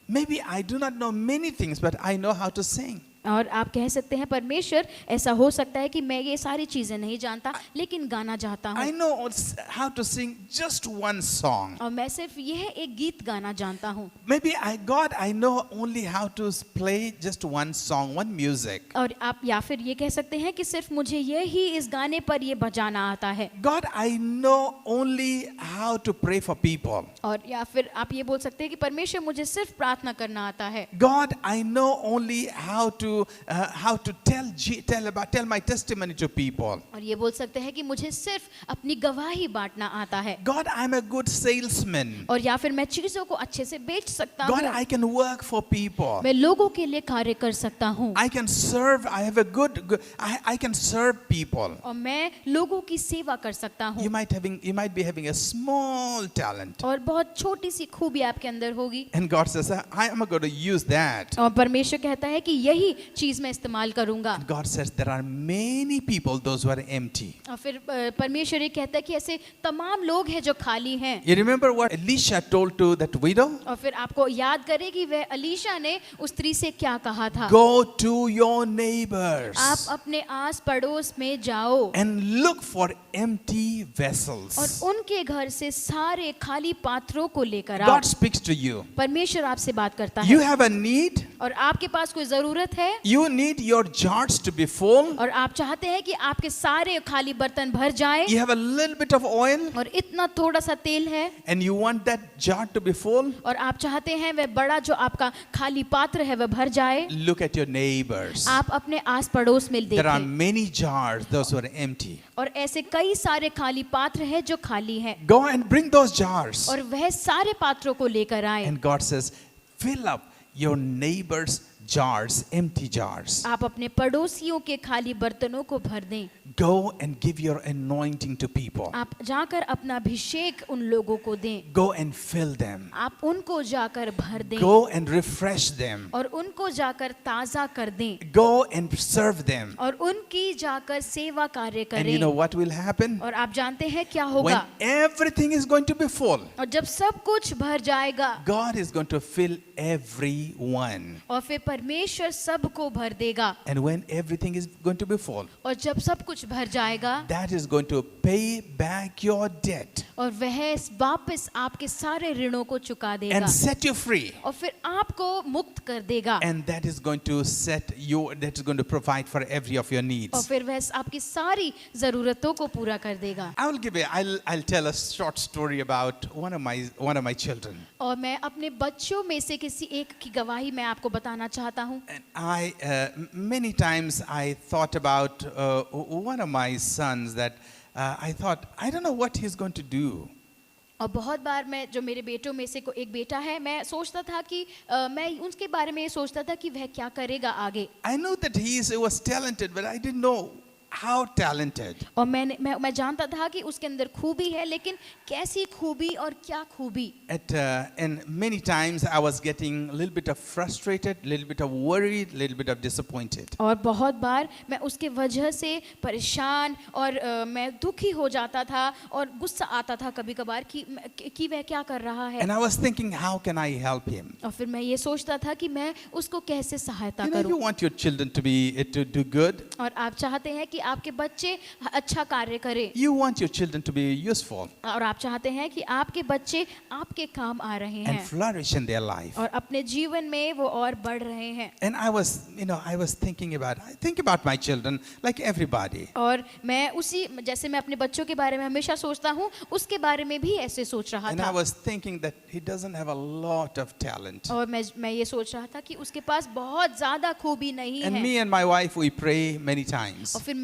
maybe I do not know many things, but I know how to sing. और आप कह सकते हैं परमेश्वर ऐसा हो सकता है कि मैं ये सारी चीजें नहीं जानता लेकिन गाना चाहता I हूँ know how to sing just one song. और मैं सिर्फ यह एक गीत गाना जानता हूँ। Maybe God, I know only how to play just one song, one music. और आप या फिर ये कह सकते हैं कि सिर्फ मुझे ये ही इस गाने पर ये बजाना आता है। God, I know only how to pray for people. और या फिर आप ये बोल सकते हैं कि परमेश्वर मुझे सिर्फ प्रार्थना करना आता है। God, I know only how to tell my testimony to people. और ये बोल सकते हैं कि मुझे सिर्फ अपनी गवाही बांटना आता है। God, I'm a good salesman. और या फिर मैं चीजों को अच्छे से बेच सकता हूँ। God, I can work for people. मैं लोगों के लिए कार्य कर सकता हूँ। I can serve. I have a I can serve people. और मैं लोगों की सेवा कर सकता हूँ। You might be having a small talent. और बहुत छोटी सी खूबी आपके अंदर होगी। And God says, I am going to use that. और परमेश्वर कहता है कि यही चीज मैं इस्तेमाल करूंगा। And God says there are many people, those who are empty. और फिर परमेश्वर ये कहता है कि ऐसे तमाम लोग हैं जो खाली हैं। You remember what Elisha told to that widow? और फिर आपको याद करें कि वह अलीशा ने उस स्त्री से क्या कहा था। Go to your neighbors. आप अपने आस पड़ोस में जाओ And look for empty vessels. और उनके घर से सारे खाली पात्रों को लेकर आओ। God speaks to you. परमेश्वर आपसे बात करता You है। have a need. और आपके पास कोई जरूरत है। You need your jars to be full. और आप चाहते हैं कि आपके सारे खाली बर्तन भर जाए। You have a little bit of oil. और इतना थोड़ा सा तेल है। And you want that jar to be full. और आप चाहते हैं वह बड़ा जो आपका खाली पात्र है वह भर जाए। Look at your neighbors. आप अपने आस पड़ोस में There are देखें। many jars, those who are empty. और ऐसे कई सारे खाली पात्र हैं जो खाली हैं। Go and bring those jars. और वह सारे पात्रों को लेकर आए। And God says, fill up your neighbors' jars, empty jars. आप अपने पड़ोसियों के खाली बर्तनों को भर दें। Go and give your anointing to people. आप जाकर अपना अभिषेक उन लोगों को दें। Go and fill them. आप उनको जाकर भर दें। Go and refresh them. और उनको जाकर ताजा कर दें। Go and serve them. और उनकी जाकर सेवा कार्य And you know करें। what will happen? और आप जानते हैं क्या When होगा? everything is going to be full, और जब सब कुछ भर जाएगा God is going to fill everyone. और फिर परमेश्वर सबको भर देगा। And when everything is going to be full, और जब सब कुछ भर जाएगा that is going to pay back your debt और वह वापस आपके सारे ऋणों को चुका देगा and set you free. और फिर आपको मुक्त कर देगा। And that is going to that is going to provide for every of your और needs. फिर वह आपकी सारी जरूरतों को पूरा कर देगा। I'll tell a short story about one of my children. और मैं अपने बच्चों में से किसी एक की गवाही मैं आपको बताना चाहता हूँ। And many times I thought about one of my sons that I thought, I don't know what he's going to do. और बहुत बार मैं जो मेरे बेटों में से एक बेटा है, मैं सोचता था कि मैं उसके बारे में ये सोचता था कि वह क्या करेगा आगे। I knew that he was talented, but I didn't know how talented. और मैं जानता था कि उसके अंदर खूबी है, लेकिन कैसी खूबी और क्या खूबी. And many times I was getting a little bit of frustrated, a little bit of worried, a little bit of disappointed. और बहुत बार मैं उसके वजह से परेशान और मैं दुखी हो जाता था और गुस्सा आता था कभी कभार कि वह क्या कर रहा है. And I was thinking, how can I help him? और फिर मैं ये सोचता था कि मैं उसको कैसे सहायता You know, you करूं. want your children to do good. और आप चाहते हैं कि आपके बच्चे अच्छा कार्य करें, You want your children to be useful और आप चाहते हैं कि आपके बच्चे आपके काम आ रहे and हैं flourish in their life. और अपने जीवन में वो और बढ़ रहे हैं. And I was thinking I think about my children like everybody. और मैं उसी जैसे मैं अपने बच्चों के बारे में हमेशा सोचता हूँ, उसके बारे में भी ऐसे सोच रहा And I था. was thinking that he doesn't have a lot of talent. और मैं ये सोच रहा था कि उसके पास बहुत ज्यादा खूबी नहीं And है. me and my wife, we pray many times. और फिर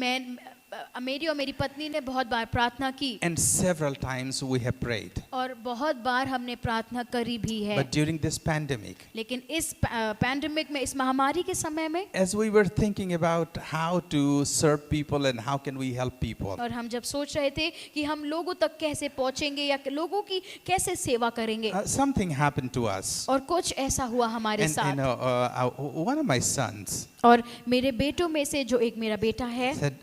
मेरी और मेरी पत्नी ने बहुत बार प्रार्थना की And several times we have prayed. और बहुत बार हमने प्रार्थना करी भी है. But during this pandemic, लेकिन इस पैंडेमिक में, इस महामारी के समय में, as we were thinking about how to serve people and how can we help people, और हम जब सोच रहे थे कि हम लोगों तक कैसे पहुंचेंगे या लोगों की कैसे सेवा करेंगे, something happened to us. और कुछ ऐसा हुआ हमारे And साथ. one of my sons और मेरे बेटों में से जो एक मेरा बेटा है, said,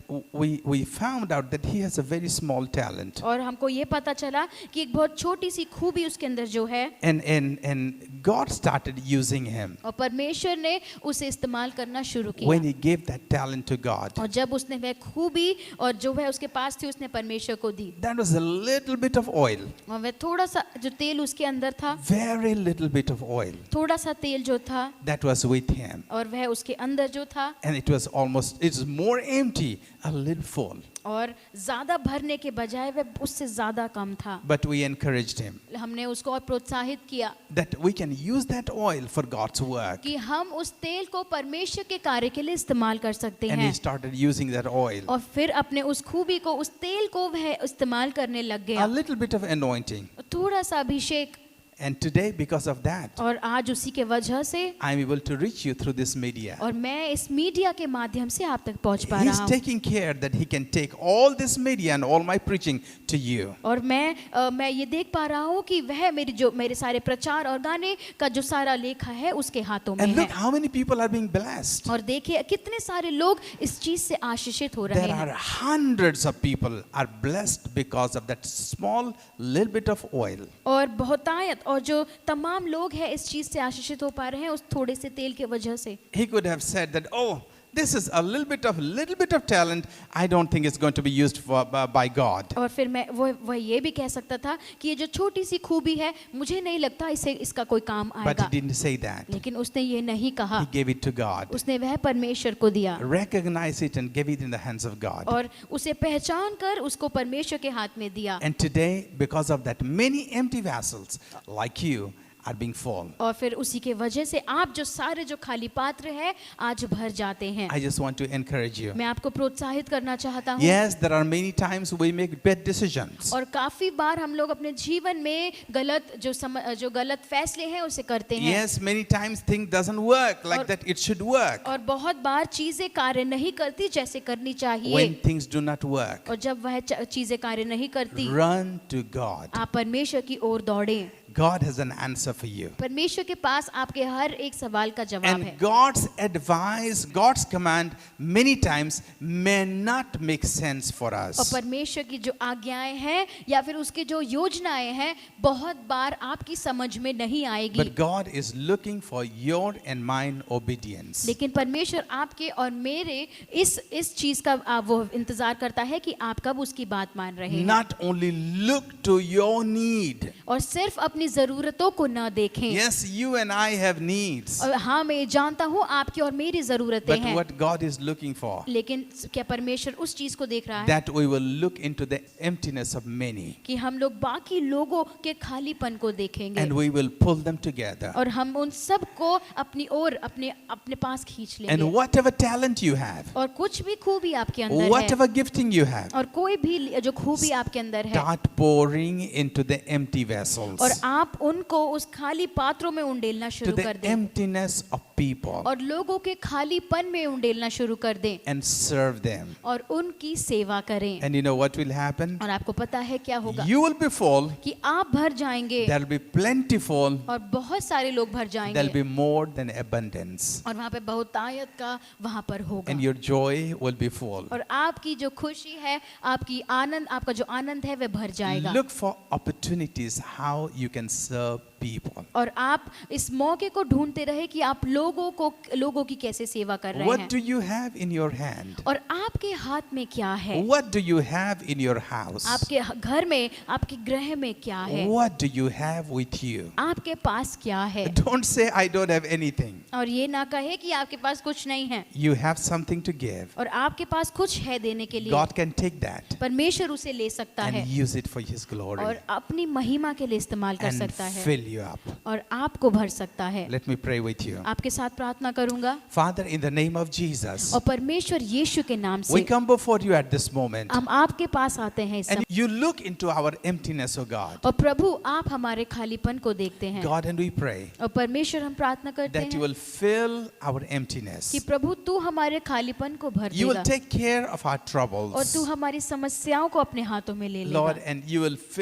we found out that he has a very small talent. और हमको ये पता चला कि एक बहुत छोटी सी खूबी उसके अंदर जो है, And God started using him और परमेश्वर ने उसे इस्तेमाल करना शुरू किया. when he gave that talent to God. और जब उसने वह खूबी और जो वह उसके पास थी उसने परमेश्वर को दी, That was a little bit of oil, और वह थोड़ा सा जो तेल उसके अंदर था, very little bit of oil थोड़ा सा तेल जो था, that was with him. और वह उसके अंदर जो था, And it's more empty, a little full. और ज्यादा भरने के बजाय वह उससे ज्यादा कम था. But we encouraged him हमने उसको और प्रोत्साहित किया that we can use that oil for God's work. कि हम उस तेल को परमेश्वर के कार्य के लिए इस्तेमाल कर सकते And he हैं. started using that oil. और फिर अपने उस खूबी को, उस तेल को वह इस्तेमाल करने लग A गया, little bit of anointing. थोड़ा सा अभिषेक. And today, because of that, और आज उसी के वजह से, I'm able to reach you through this media. और मैं इस मीडिया के माध्यम से आप तक पहुंच पा He's रहा हूँ. taking care that he can take all this media and all my preaching to you. और मैं ये देख पा रहा हूँ कि वह मेरे सारे प्रचार और गाने का जो सारा लेखा है उसके हाथों में And है. look how many people are being blessed. और देखिए कितने सारे लोग इस चीज से आशीषित हो रहे There हैं. are hundreds of people are blessed because of that small little bit of oil. और बहुतायत और जो तमाम लोग हैं इस चीज से आशीषित हो पा रहे हैं उस थोड़े से तेल के वजह से. He could have said that, oh, this is a little bit of talent. I don't think it's going to be used by God. और फिर मैं वो ये भी कह सकता था कि ये जो छोटी सी खूबी है, मुझे नहीं लगता इसका कोई काम But he आएगा. didn't say that. लेकिन उसने ये नहीं कहा. He gave it to God. उसने वह परमेश्वर को दिया Recognize it and give it in the hands of God. और उसे पहचान कर उसको परमेश्वर के हाथ में दिया. And today, because of that, many empty vessels like you are being full. और फिर उसी के वजह से आप जो सारे जो खाली पात्र हैं आज भर जाते हैं. I just want to encourage you. मैं आपको प्रोत्साहित करना चाहता हूँ. Yes, there are many times we make bad decisions. और काफी बार हम लोग अपने जीवन में जो गलत फैसले हैं उसे करते हैं. Yes, many times things doesn't work like that it should work. और बहुत बार चीजें कार्य नहीं करती जैसे करनी चाहिए. When things do not work, और जब वह चीजें कार्य नहीं करती, run to God. आप परमेश्वर की ओर दौड़ें. God has an answer for you. परमेश्वर के पास आपके हर एक सवाल का जवाब है. And God's advice, God's command many times may not make sense for और us. परमेश्वर की जो आज्ञाएं हैं या फिर उसकी जो योजनाएं हैं बहुत बार आपकी समझ में नहीं आएगी. But God is looking for your and mine obedience. लेकिन परमेश्वर आपके और मेरे इस चीज का वो इंतजार करता है कि आप कब उसकी बात मान रहे हैं. Not only look to your need. और सिर्फ अपनी जरूरतों को न देखें. Yes, you and I have needs. और हाँ, मैं जानता हूँ आपकी और मेरी जरूरतें But हैं. what God is looking for, लेकिन क्या परमेश्वर उस चीज को देख रहा है that we will look into the emptiness of many कि हम लोग बाकी लोगों के खालीपन को देखेंगे and we will pull them together. और हम उन सब को अपनी ओर अपने पास खींच लेंगे. And whatever talent you have, और कुछ भी खूबी आपके अंदर है whatever gifting you have, और कोई भी जो खूबी आपके अंदर है, start pouring into the empty vessels. और आप उनको उस खाली पात्रों में उंडेलना to शुरू the कर दें emptiness of people और लोगों के खालीपन में उंडेलना शुरू कर दें and serve them. और उनकी सेवा करें। And you know what will happen? और आपको पता है क्या होगा You will be full, कि आप भर जाएंगे there will be plentiful, और बहुत सारे लोग भर there will जाएंगे be more than abundance. और वहाँ पे बहुतायत का वहाँ पर होगा And your joy will be full. और आपकी जो खुशी है, आपकी आनंद, आपका जो आनंद है वह भर जाएगा। Look for opportunities how you can serve people. और आप इस मौके को ढूंढते रहे कि आप लोगों की कैसे सेवा कर रहे What do हैं you have in your hand? और आपके हाथ में क्या है, What do you have in your house? आपके घर में, आपके गृह में क्या है, What do you have with you? आपके पास क्या है। Don't say I don't have anything. और ये ना कहे कि आपके पास कुछ नहीं है You have something to give. और आपके पास कुछ है देने के लिए। God can take that परमेश्वर उसे ले सकता and है use it for His glory और अपनी महिमा के लिए इस्तेमाल कर and सकता है fill you up. और आपको भर सकता है। Let me pray with you. आपके साथ प्रार्थना करूंगा। Father, in the name of Jesus, और परमेश्वर यीशु के नाम we से come before you at this moment. हम आपके पास आते हैं इस And समय you look into our emptiness, O God. और प्रभु आप हमारे खालीपन को देखते हैं God, and we pray और परमेश्वर हम प्रार्थना करते that you हैं will fill our emptiness. कि प्रभु तू हमारे खालीपन को भर You will देगा take care of our और troubles, तू हमारी समस्याओं को अपने हाथों में ले Lord, लेगा and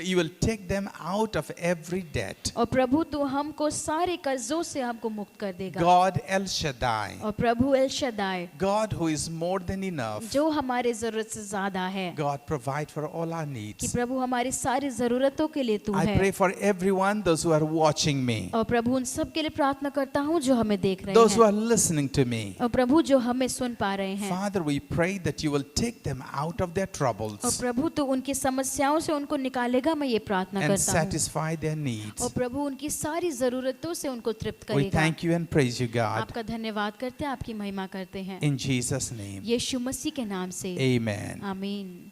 you will take them out of every debt. और प्रभु तू हमको सारे कर्जों से हमको मुक्त कर देगा God El Shaddai, और प्रभु El Shaddai God who is more than enough, जो हमारे जरूरत से ज्यादा है God provide for all our कि needs. प्रभु हमारी सारी जरूरतों के लिए तू I pray है for everyone, those who are watching me, और प्रभु उन सब के लिए प्रार्थना करता हूँ जो हमें देख रहे those who हैं are listening to me. और प्रभु जो हमें सुन पा रहे हैं Father, we pray that you will take them out of their और troubles प्रभु तो उनकी समस्याओं से उनको निकालेगा। मैं ये प्रार्थना and करता हूँ satisfy their needs. और प्रभु उनकी सारी जरूरतों से उनको तृप्त We करेगा। thank you and praise you, God. आपका धन्यवाद करते हैं, आपकी महिमा करते हैं In Jesus' name, यीशु मसीह के नाम से amen. आमीन।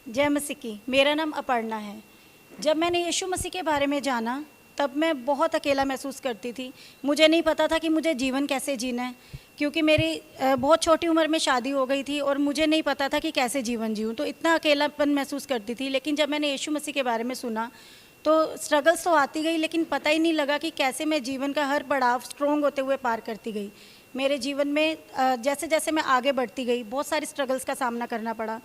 जय मसीह की। मेरा नाम अपर्णा है। जब मैंने यीशु मसीह के बारे में जाना तब मैं बहुत अकेला महसूस करती थी। मुझे नहीं पता था कि मुझे जीवन कैसे जीना है, क्योंकि मेरी बहुत छोटी उम्र में शादी हो गई थी और मुझे नहीं पता था कि कैसे जीवन जीऊँ, तो इतना अकेलापन महसूस करती थी। लेकिन जब मैंने यीशु मसीह के बारे में सुना तो स्ट्रगल्स तो आती गई, लेकिन पता ही नहीं लगा कि कैसे मैं जीवन का हर पड़ाव स्ट्रॉन्ग होते हुए पार करती गई। मेरे जीवन में जैसे जैसे मैं आगे बढ़ती गई बहुत सारी स्ट्रगल्स का सामना करना पड़ा।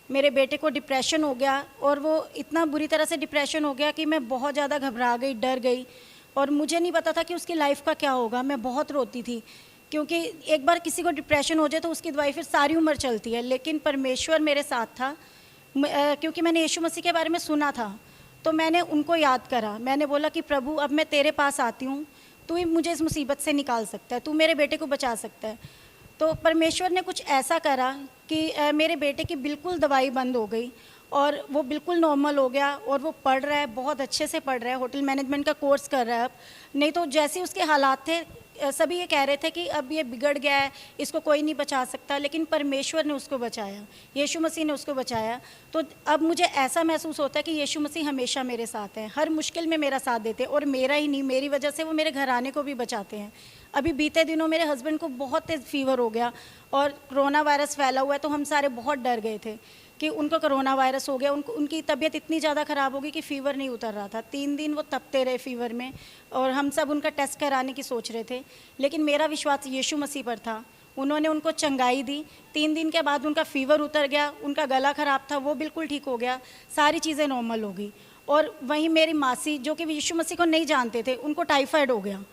मेरे बेटे को डिप्रेशन हो गया और वो इतना बुरी तरह से डिप्रेशन हो गया कि मैं बहुत ज़्यादा घबरा गई, डर गई और मुझे नहीं पता था कि उसकी लाइफ का क्या होगा। मैं बहुत रोती थी, क्योंकि एक बार किसी को डिप्रेशन हो जाए तो उसकी दवाई फिर सारी उम्र चलती है। लेकिन परमेश्वर मेरे साथ था, क्योंकि मैंने यीशु मसीह के बारे में सुना था तो मैंने उनको याद करा। मैंने बोला कि प्रभु अब मैं तेरे पास आती हूँ, तू ही मुझे इस मुसीबत से निकाल सकता है, तू मेरे बेटे को बचा सकता है। तो परमेश्वर ने कुछ ऐसा करा कि मेरे बेटे की बिल्कुल दवाई बंद हो गई और वो बिल्कुल नॉर्मल हो गया और वो पढ़ रहा है, बहुत अच्छे से पढ़ रहा है, होटल मैनेजमेंट का कोर्स कर रहा है अब। नहीं तो जैसे उसके हालात थे सभी ये कह रहे थे कि अब ये बिगड़ गया है, इसको कोई नहीं बचा सकता, लेकिन परमेश्वर ने उसको बचाया, यीशु मसीह ने उसको बचाया। तो अब मुझे ऐसा महसूस होता है कि यीशु मसीह हमेशा मेरे साथ हैं, हर मुश्किल में मेरा साथ देते हैं और मेरा ही नहीं, मेरी वजह से वो मेरे घराने को भी बचाते हैं। अभी बीते दिनों मेरे हस्बैंड को बहुत तेज़ फीवर हो गया और कोरोना वायरस फैला हुआ है, तो हम सारे बहुत डर गए थे कि उनको कोरोना वायरस हो गया। उनकी तबीयत इतनी ज़्यादा ख़राब हो गई कि फ़ीवर नहीं उतर रहा था। 3 दिन वो तपते रहे फ़ीवर में और हम सब उनका टेस्ट कराने की सोच रहे थे, लेकिन मेरा विश्वास यीशु मसीह पर था। उन्होंने उनको चंगाई दी। 3 दिन के बाद उनका फ़ीवर उतर गया, उनका गला ख़राब था वो बिल्कुल ठीक हो गया, सारी चीज़ें नॉर्मल हो गई। और वहीं मेरी मासी जो कि यीशु मसीह को नहीं जानते थे, उनको टाइफाइड हो गया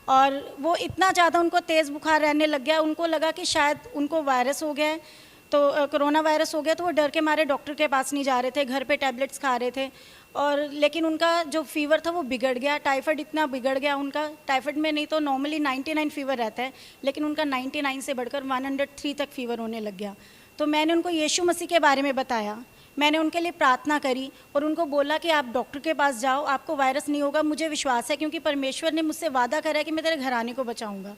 और वो इतना ज़्यादा उनको तेज़ बुखार रहने लग गया, उनको लगा कि शायद उनको वायरस हो गया है, तो कोरोना वायरस हो गया। तो वो डर के मारे डॉक्टर के पास नहीं जा रहे थे, घर पे टैबलेट्स खा रहे थे और लेकिन उनका जो फीवर था वो बिगड़ गया। टाइफाइड इतना बिगड़ गया उनका, टाइफाइड में नहीं तो नॉर्मली 99 फीवर रहता है, लेकिन उनका 99 से बढ़कर 103 तक फीवर होने लग गया। तो मैंने उनको यीशु मसीह के बारे में बताया, मैंने उनके लिए प्रार्थना करी और उनको बोला कि आप डॉक्टर के पास जाओ, आपको वायरस नहीं होगा, मुझे विश्वास है क्योंकि परमेश्वर ने मुझसे वादा करा है कि मैं तेरे घराने को बचाऊंगा।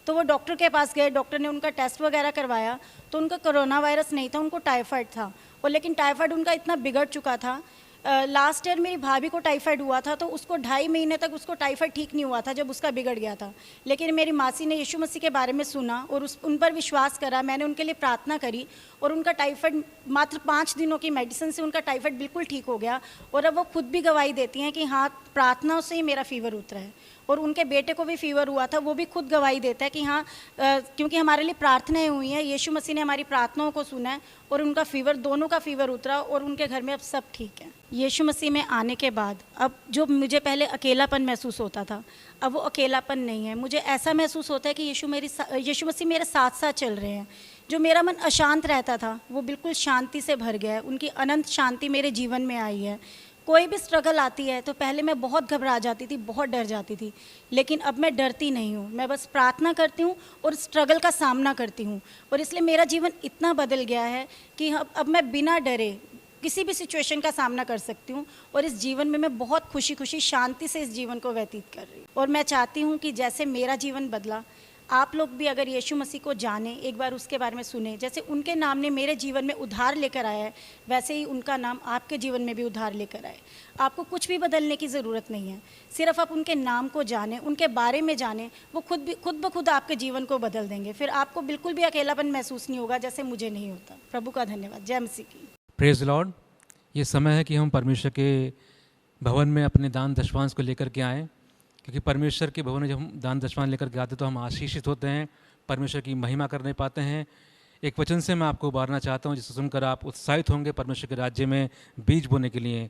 तो वो डॉक्टर के पास गए, डॉक्टर ने उनका टेस्ट वगैरह करवाया तो उनका कोरोना वायरस नहीं था, उनको टाइफाइड था। और लेकिन टाइफाइड उनका इतना बिगड़ चुका था लास्ट ईयर मेरी भाभी को टाइफाइड हुआ था, तो उसको 2.5 महीने तक उसको टाइफाइड ठीक नहीं हुआ था जब उसका बिगड़ गया था। लेकिन मेरी मासी ने यीशु मसीह के बारे में सुना और उन पर विश्वास करा। मैंने उनके लिए प्रार्थना करी और उनका टाइफाइड मात्र 5 दिनों की मेडिसिन से उनका टाइफाइड बिल्कुल ठीक हो गया। और अब वो खुद भी गवाही देती हैं कि हाँ, प्रार्थनाओं से ही मेरा फीवर उतरा है। और उनके बेटे को भी फीवर हुआ था, वो भी खुद गवाही देता है कि हाँ, क्योंकि हमारे लिए प्रार्थनाएं हुई हैं, यीशु मसीह ने हमारी प्रार्थनाओं को सुना है और उनका फीवर, दोनों का फीवर उतरा और उनके घर में अब सब ठीक है। यीशु मसीह में आने के बाद अब जो मुझे पहले अकेलापन महसूस होता था, अब वो अकेलापन नहीं है। मुझे ऐसा महसूस होता है कि यीशु मसीह मेरे साथ साथ चल रहे हैं। जो मेरा मन अशांत रहता था वो बिल्कुल शांति से भर गया है। उनकी अनंत शांति मेरे जीवन में आई है। कोई भी स्ट्रगल आती है तो पहले मैं बहुत घबरा जाती थी, बहुत डर जाती थी, लेकिन अब मैं डरती नहीं हूँ। मैं बस प्रार्थना करती हूँ और स्ट्रगल का सामना करती हूँ। और इसलिए मेरा जीवन इतना बदल गया है कि अब मैं बिना डरे किसी भी सिचुएशन का सामना कर सकती हूँ। और इस जीवन में मैं बहुत खुशी खुशी शांति से इस जीवन को व्यतीत कर रही हूँ। और मैं चाहती हूँ कि जैसे मेरा जीवन बदला, आप लोग भी अगर यीशु मसीह को जाने, एक बार उसके बारे में सुने, जैसे उनके नाम ने मेरे जीवन में उद्धार लेकर आया है, वैसे ही उनका नाम आपके जीवन में भी उद्धार लेकर आए। आपको कुछ भी बदलने की ज़रूरत नहीं है, सिर्फ आप उनके नाम को जाने, उनके बारे में जाने, वो खुद ब खुद आपके जीवन को बदल देंगे। फिर आपको बिल्कुल भी अकेलापन महसूस नहीं होगा, जैसे मुझे नहीं होता। प्रभु का धन्यवाद। जय मसीह की। Praise Lord. ये समय है कि हम परमेश्वर के भवन में अपने दान दशवांश को लेकर के आएँ, क्योंकि परमेश्वर के भवन में जब हम दान दशवांश लेकर के आते तो हम आशीषित होते हैं, परमेश्वर की महिमा करने पाते हैं। एक वचन से मैं आपको उबारना चाहता हूँ जिसे सुनकर आप उत्साहित होंगे परमेश्वर के राज्य में बीज बोने के लिए।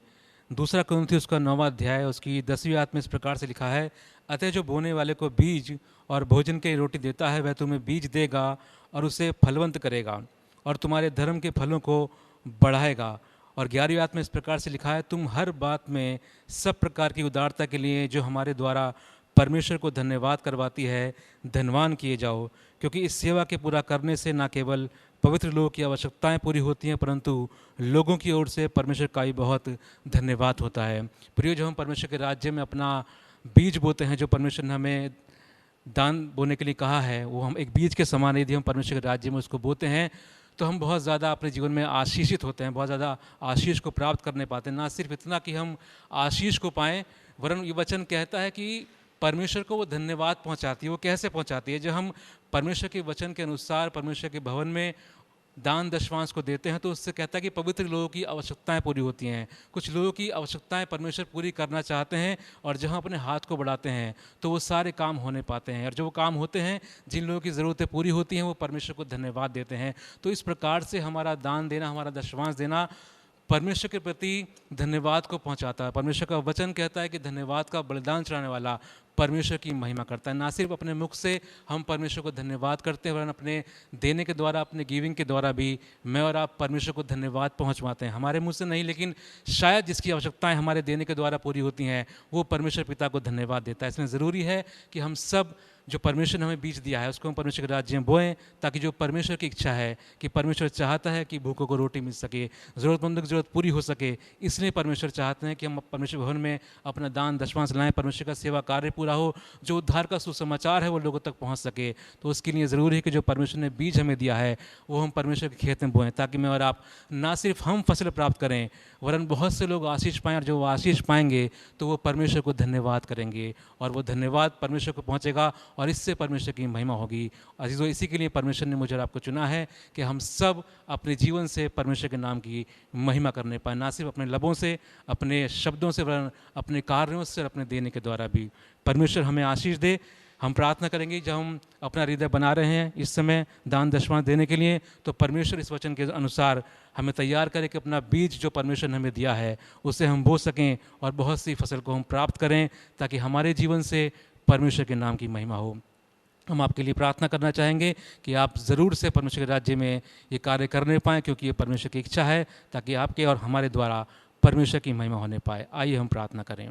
2 कुरिन्थियों उसका 9वां अध्याय उसकी 10वीं आयत में इस प्रकार से लिखा है, अतः जो बोने वाले को बीज और भोजन की रोटी देता है वह तुम्हें बीज देगा और उसे फलवंत करेगा और तुम्हारे धर्म के फलों को बढ़ाएगा। और 11वीं आयत में इस प्रकार से लिखा है, तुम हर बात में सब प्रकार की उदारता के लिए जो हमारे द्वारा परमेश्वर को धन्यवाद करवाती है, धनवान किए जाओ, क्योंकि इस सेवा के पूरा करने से न केवल पवित्र लोगों की आवश्यकताएं पूरी होती हैं, परंतु लोगों की ओर से परमेश्वर का भी बहुत धन्यवाद होता है। प्रियो, जो हम परमेश्वर के राज्य में अपना बीज बोते हैं, जो परमेश्वर ने हमें दान बोने के लिए कहा है, वो हम एक बीज के समान यदि हम परमेश्वर के राज्य में उसको बोते हैं तो हम बहुत ज़्यादा अपने जीवन में आशीषित होते हैं, बहुत ज़्यादा आशीष को प्राप्त करने पाते हैं। ना सिर्फ इतना कि हम आशीष को पाएँ, वरन ये वचन कहता है कि परमेश्वर को वो धन्यवाद पहुंचाती है। वो कैसे पहुंचाती है? जब हम परमेश्वर के वचन के अनुसार परमेश्वर के भवन में दान दशवांश को देते हैं तो उससे कहता है कि पवित्र लोगों की आवश्यकताएं पूरी होती हैं। कुछ लोगों की आवश्यकताएं परमेश्वर पूरी करना चाहते हैं और जहां अपने हाथ को बढ़ाते हैं तो वो सारे काम होने पाते हैं। और जो वो काम होते हैं, जिन लोगों की ज़रूरतें पूरी होती हैं, वो परमेश्वर को धन्यवाद देते हैं। तो इस प्रकार से हमारा दान देना, हमारा दशवांश देना परमेश्वर के प्रति धन्यवाद को पहुंचाता है। परमेश्वर का वचन कहता है कि धन्यवाद का बलिदान चढ़ाने वाला परमेश्वर की महिमा करता है। ना सिर्फ अपने मुख से हम परमेश्वर को धन्यवाद करते हैं, वरन अपने देने के द्वारा, अपने गिविंग के द्वारा भी मैं और आप परमेश्वर को धन्यवाद पहुंचवाते हैं। हमारे मुंह से नहीं, लेकिन शायद जिसकी आवश्यकताएं हमारे देने के द्वारा पूरी होती हैं, वो परमेश्वर पिता को धन्यवाद देता है। इसमें ज़रूरी है कि हम सब जो परमेश्वर ने हमें बीज दिया है उसको हम परमेश्वर के राज्य में बोएं, ताकि जो परमेश्वर की इच्छा है कि परमेश्वर चाहता है कि भूखों को रोटी मिल सके, ज़रूरतमंदों की ज़रूरत पूरी हो सके, इसलिए परमेश्वर चाहते हैं कि हम परमेश्वर भवन में अपना दान दशवांश लाएं, परमेश्वर का सेवा कार्य पूरा हो, जो उद्धार का सुसमाचार है वो लोगों तक पहुंच सके। तो उसके लिए ज़रूरी है कि जो परमेश्वर ने बीज हमें दिया है वो हम परमेश्वर के खेत में बोएं, ताकि मैं और आप ना सिर्फ हम फसल प्राप्त करें, वरन बहुत से लोग आशीष पाएँ, और जो वो आशीष पाएंगे तो वो परमेश्वर को धन्यवाद करेंगे और वो धन्यवाद परमेश्वर को पहुँचेगा और इससे परमेश्वर की महिमा होगी। अजीजों, इसी के लिए परमेश्वर ने मुझे और आपको चुना है कि हम सब अपने जीवन से परमेश्वर के नाम की महिमा करने पाए, ना सिर्फ अपने लबों से, अपने शब्दों से, वरन अपने कार्यों से, अपने देने के द्वारा भी। परमेश्वर हमें आशीष दे। हम प्रार्थना करेंगे जब हम अपना हृदय बना रहे हैं इस समय दान दशवांश देने के लिए, तो परमेश्वर इस वचन के अनुसार हमें तैयार करे कि अपना बीज जो परमेश्वर ने हमें दिया है उसे हम बो सकें और बहुत सी फसल को हम प्राप्त करें, ताकि हमारे जीवन से परमेश्वर के नाम की महिमा हो। हम आपके लिए प्रार्थना करना चाहेंगे कि आप ज़रूर से परमेश्वर के राज्य में ये कार्य करने पाएँ, क्योंकि ये परमेश्वर की इच्छा है, ताकि आपके और हमारे द्वारा परमेश्वर की महिमा होने पाए। आइए हम प्रार्थना करें।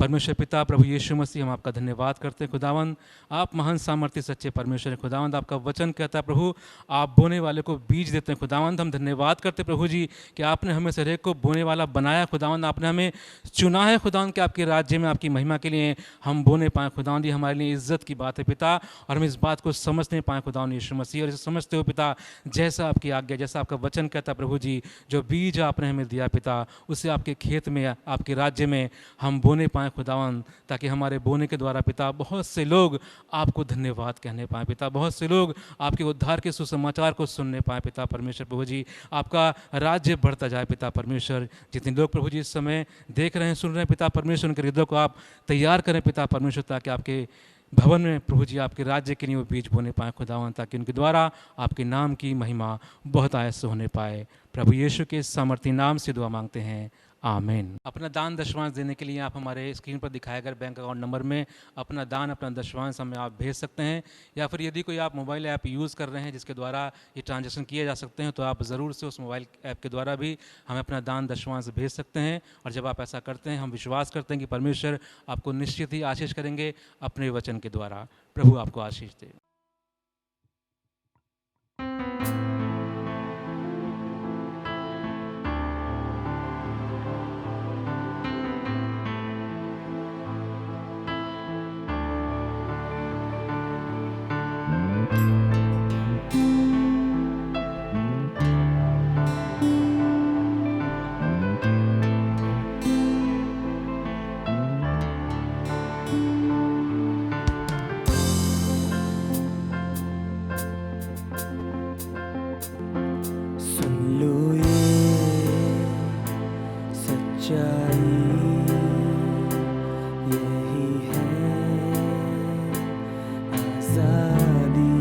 परमेश्वर पिता प्रभु यीशु मसीह, हम आपका धन्यवाद करते हैं खुदावंद, आप महान सामर्थ्य सच्चे परमेश्वर हैं खुदावंद। आपका वचन कहता है प्रभु, आप बोने वाले को बीज देते हैं खुदावंद। हम धन्यवाद करते हैं प्रभु जी कि आपने हमें हर एक को बोने वाला बनाया खुदावंद। आपने हमें चुना है खुदावंद कि आपके राज्य में आपकी महिमा के लिए हम बोने पाएँ खुदावंद। ये हमारे लिए इज्जत की बात है पिता, और हम इस बात को समझ नहीं पाएँ खुदावंद यीशु मसीह। और इसे समझते हो पिता, जैसा आपकी आज्ञा, जैसा आपका वचन कहता प्रभु जी, जो बीज आपने हमें दिया पिता, उसे आपके खेत में, आपके राज्य में हम बोने पाएँ खुदावंद, ताकि हमारे बोने के द्वारा पिता बहुत से लोग आपको धन्यवाद कहने पाएँ पिता, बहुत से लोग आपके उद्धार के सुसमाचार को सुनने पाएँ पिता परमेश्वर प्रभु जी। आपका राज्य बढ़ता जाए पिता परमेश्वर। जितने लोग प्रभु जी इस समय देख रहे हैं, सुन रहे हैं पिता परमेश्वर, उनके हृदय को आप तैयार करें पिता परमेश्वर, ताकि आपके भवन में प्रभु जी आपके राज्य के लिए वो बीज बोने पाए खुदावंद, ताकि उनके द्वारा आपके नाम की महिमा बहुत आयत से होने पाए। प्रभु यीशु के सामर्थी नाम से दुआ मांगते हैं, आमीन। अपना दान दशवांश देने के लिए आप हमारे स्क्रीन पर दिखाए गए बैंक अकाउंट नंबर में अपना दान, अपना दशवांश हमें आप भेज सकते हैं। या फिर यदि कोई आप मोबाइल ऐप यूज़ कर रहे हैं जिसके द्वारा ये ट्रांजैक्शन किए जा सकते हैं, तो आप ज़रूर से उस मोबाइल ऐप के द्वारा भी हमें अपना दान दशवांश भेज सकते हैं। और जब आप ऐसा करते हैं, हम विश्वास करते हैं कि परमेश्वर आपको निश्चित ही आशीष करेंगे अपने वचन के द्वारा। प्रभु आपको आशीष दे। सुन लो ये सच्चाई, यही है आज़ादी,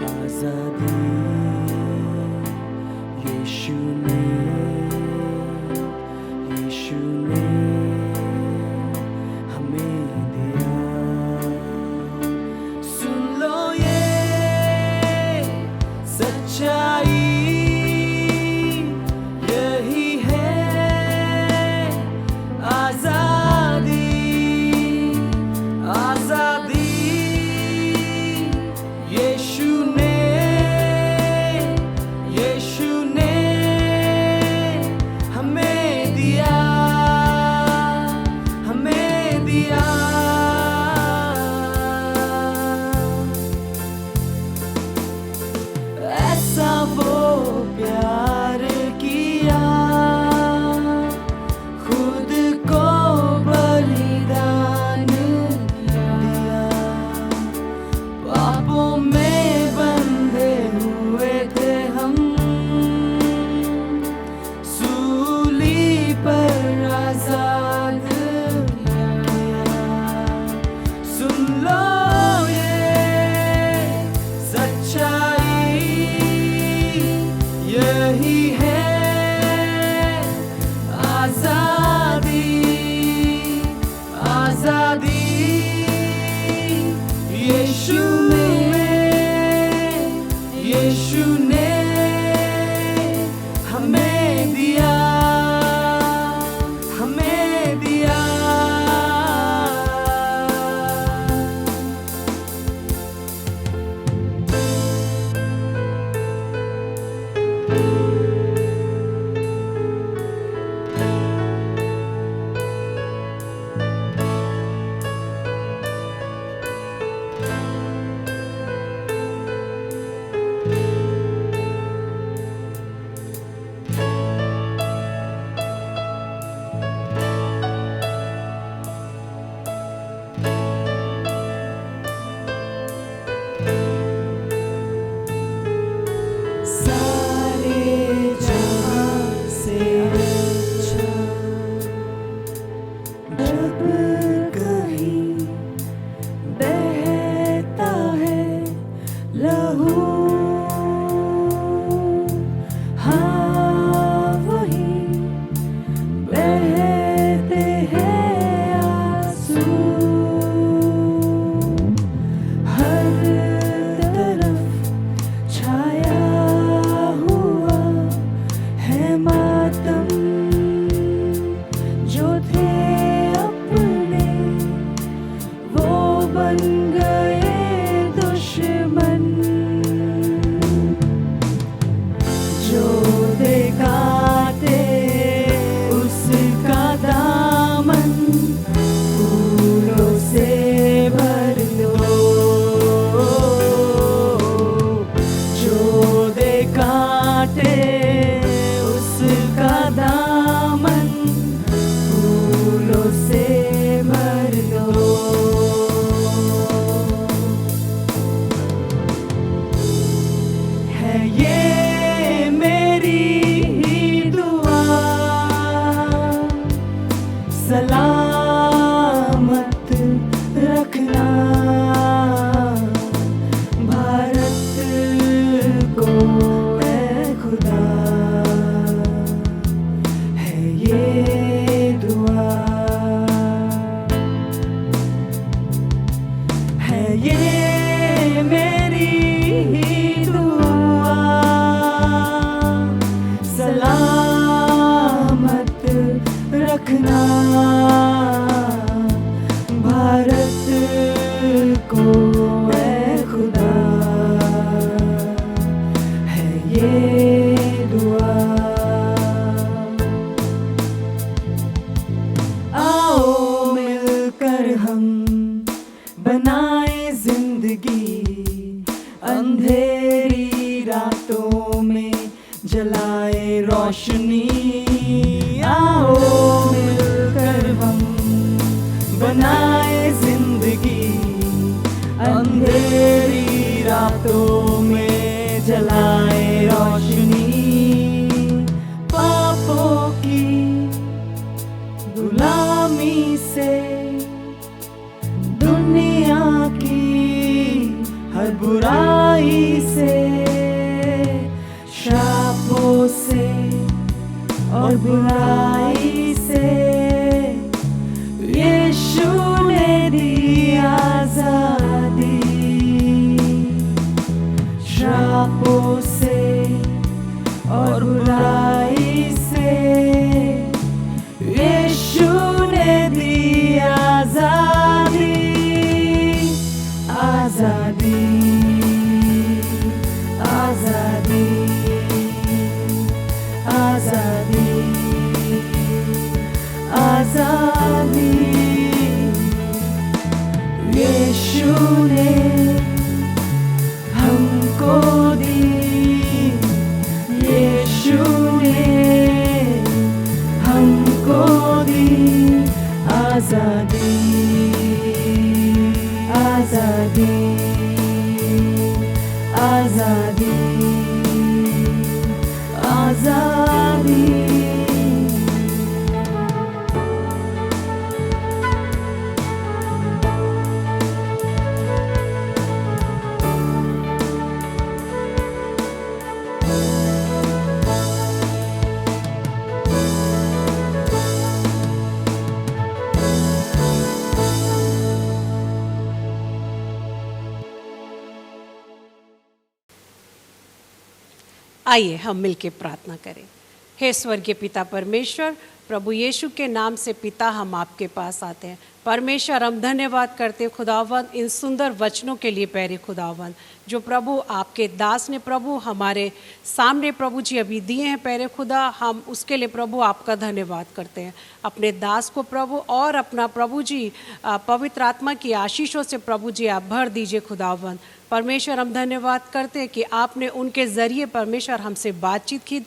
आज़ादी यीशु ने हमें दिया। सुन लो ये सच्चाई, यही है आज़ादी, आज़ादी यीशु ने हमें दिया, हमें दिया। ऐसा वो प्यार किया, खुद को बलिदान दिया। पापों में बंधे हुए थे हम, सूली पर आजाद किया। सुन लो ये सच्चाई, यही है आज़ादी, आज़ादी यीशु ने हमें दिया, हमें दिया। जो थे सलामत रखना भारत को ऐ खुदा, है ये दुआ, है ये मेरी दुआ। सलामत रखना भारत को ऐ खुदा, है ये दुआ। आओ मिलकर हम बनाए जिंदगी, अंधेरी रातों में जलाए रोशनी। आओ मिलकर हम बनाए जिंदगी, अंधेरी रातों में जलाए रोशनी। पापों की गुलामी से, दुनिया की हर बुराई से, श्रापों से और बुराई से यीशु ने दी आजादी। श्रापों से और बुराई से यीशु ने दी आजादी। आजादी आजादी आजादी आजादी यीशु ने हमको दी। यीशु ने हमको दी आजादी। आजादी आजादी आजादी। आइए हम मिलके प्रार्थना करें। हे स्वर्गीय पिता परमेश्वर, प्रभु यीशु के नाम से पिता हम आपके पास आते हैं। परमेश्वर हम धन्यवाद करते हैं खुदावंद इन सुंदर वचनों के लिए प्यारे खुदावंद, जो प्रभु आपके दास ने प्रभु हमारे सामने प्रभु जी अभी दिए हैं प्यारे खुदा। हम उसके लिए प्रभु आपका धन्यवाद करते हैं। अपने दास को प्रभु और अपना प्रभु जी पवित्र आत्मा की आशीषों से प्रभु जी आप भर दीजिए खुदावंद। परमेश्वर हम धन्यवाद करते हैं कि आपने उनके ज़रिए परमेश्वर हमसे बातचीत की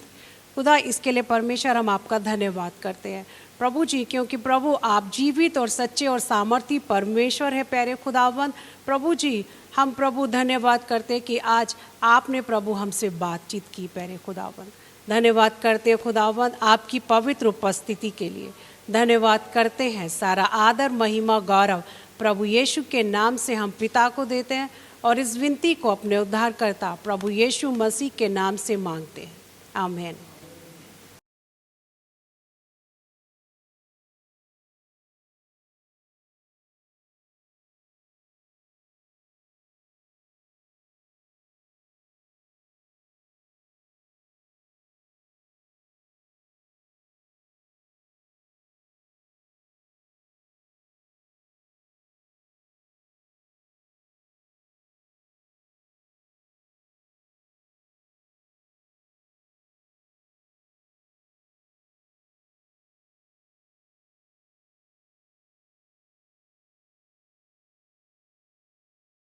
खुदा। इसके लिए परमेश्वर हम आपका धन्यवाद करते हैं प्रभु जी, क्योंकि प्रभु आप जीवित और सच्चे और सामर्थी परमेश्वर है प्यारे खुदावंद। प्रभु जी हम प्रभु धन्यवाद करते हैं कि आज आपने प्रभु हमसे बातचीत की प्यारे खुदावंद। धन्यवाद करते हैं खुदावंद आपकी पवित्र उपस्थिति के लिए। धन्यवाद करते हैं, सारा आदर महिमा गौरव प्रभु यीशु के नाम से हम पिता को देते हैं और इस विनती को अपने उद्धारकर्ता प्रभु यीशु मसीह के नाम से मांगते हैं। आमीन।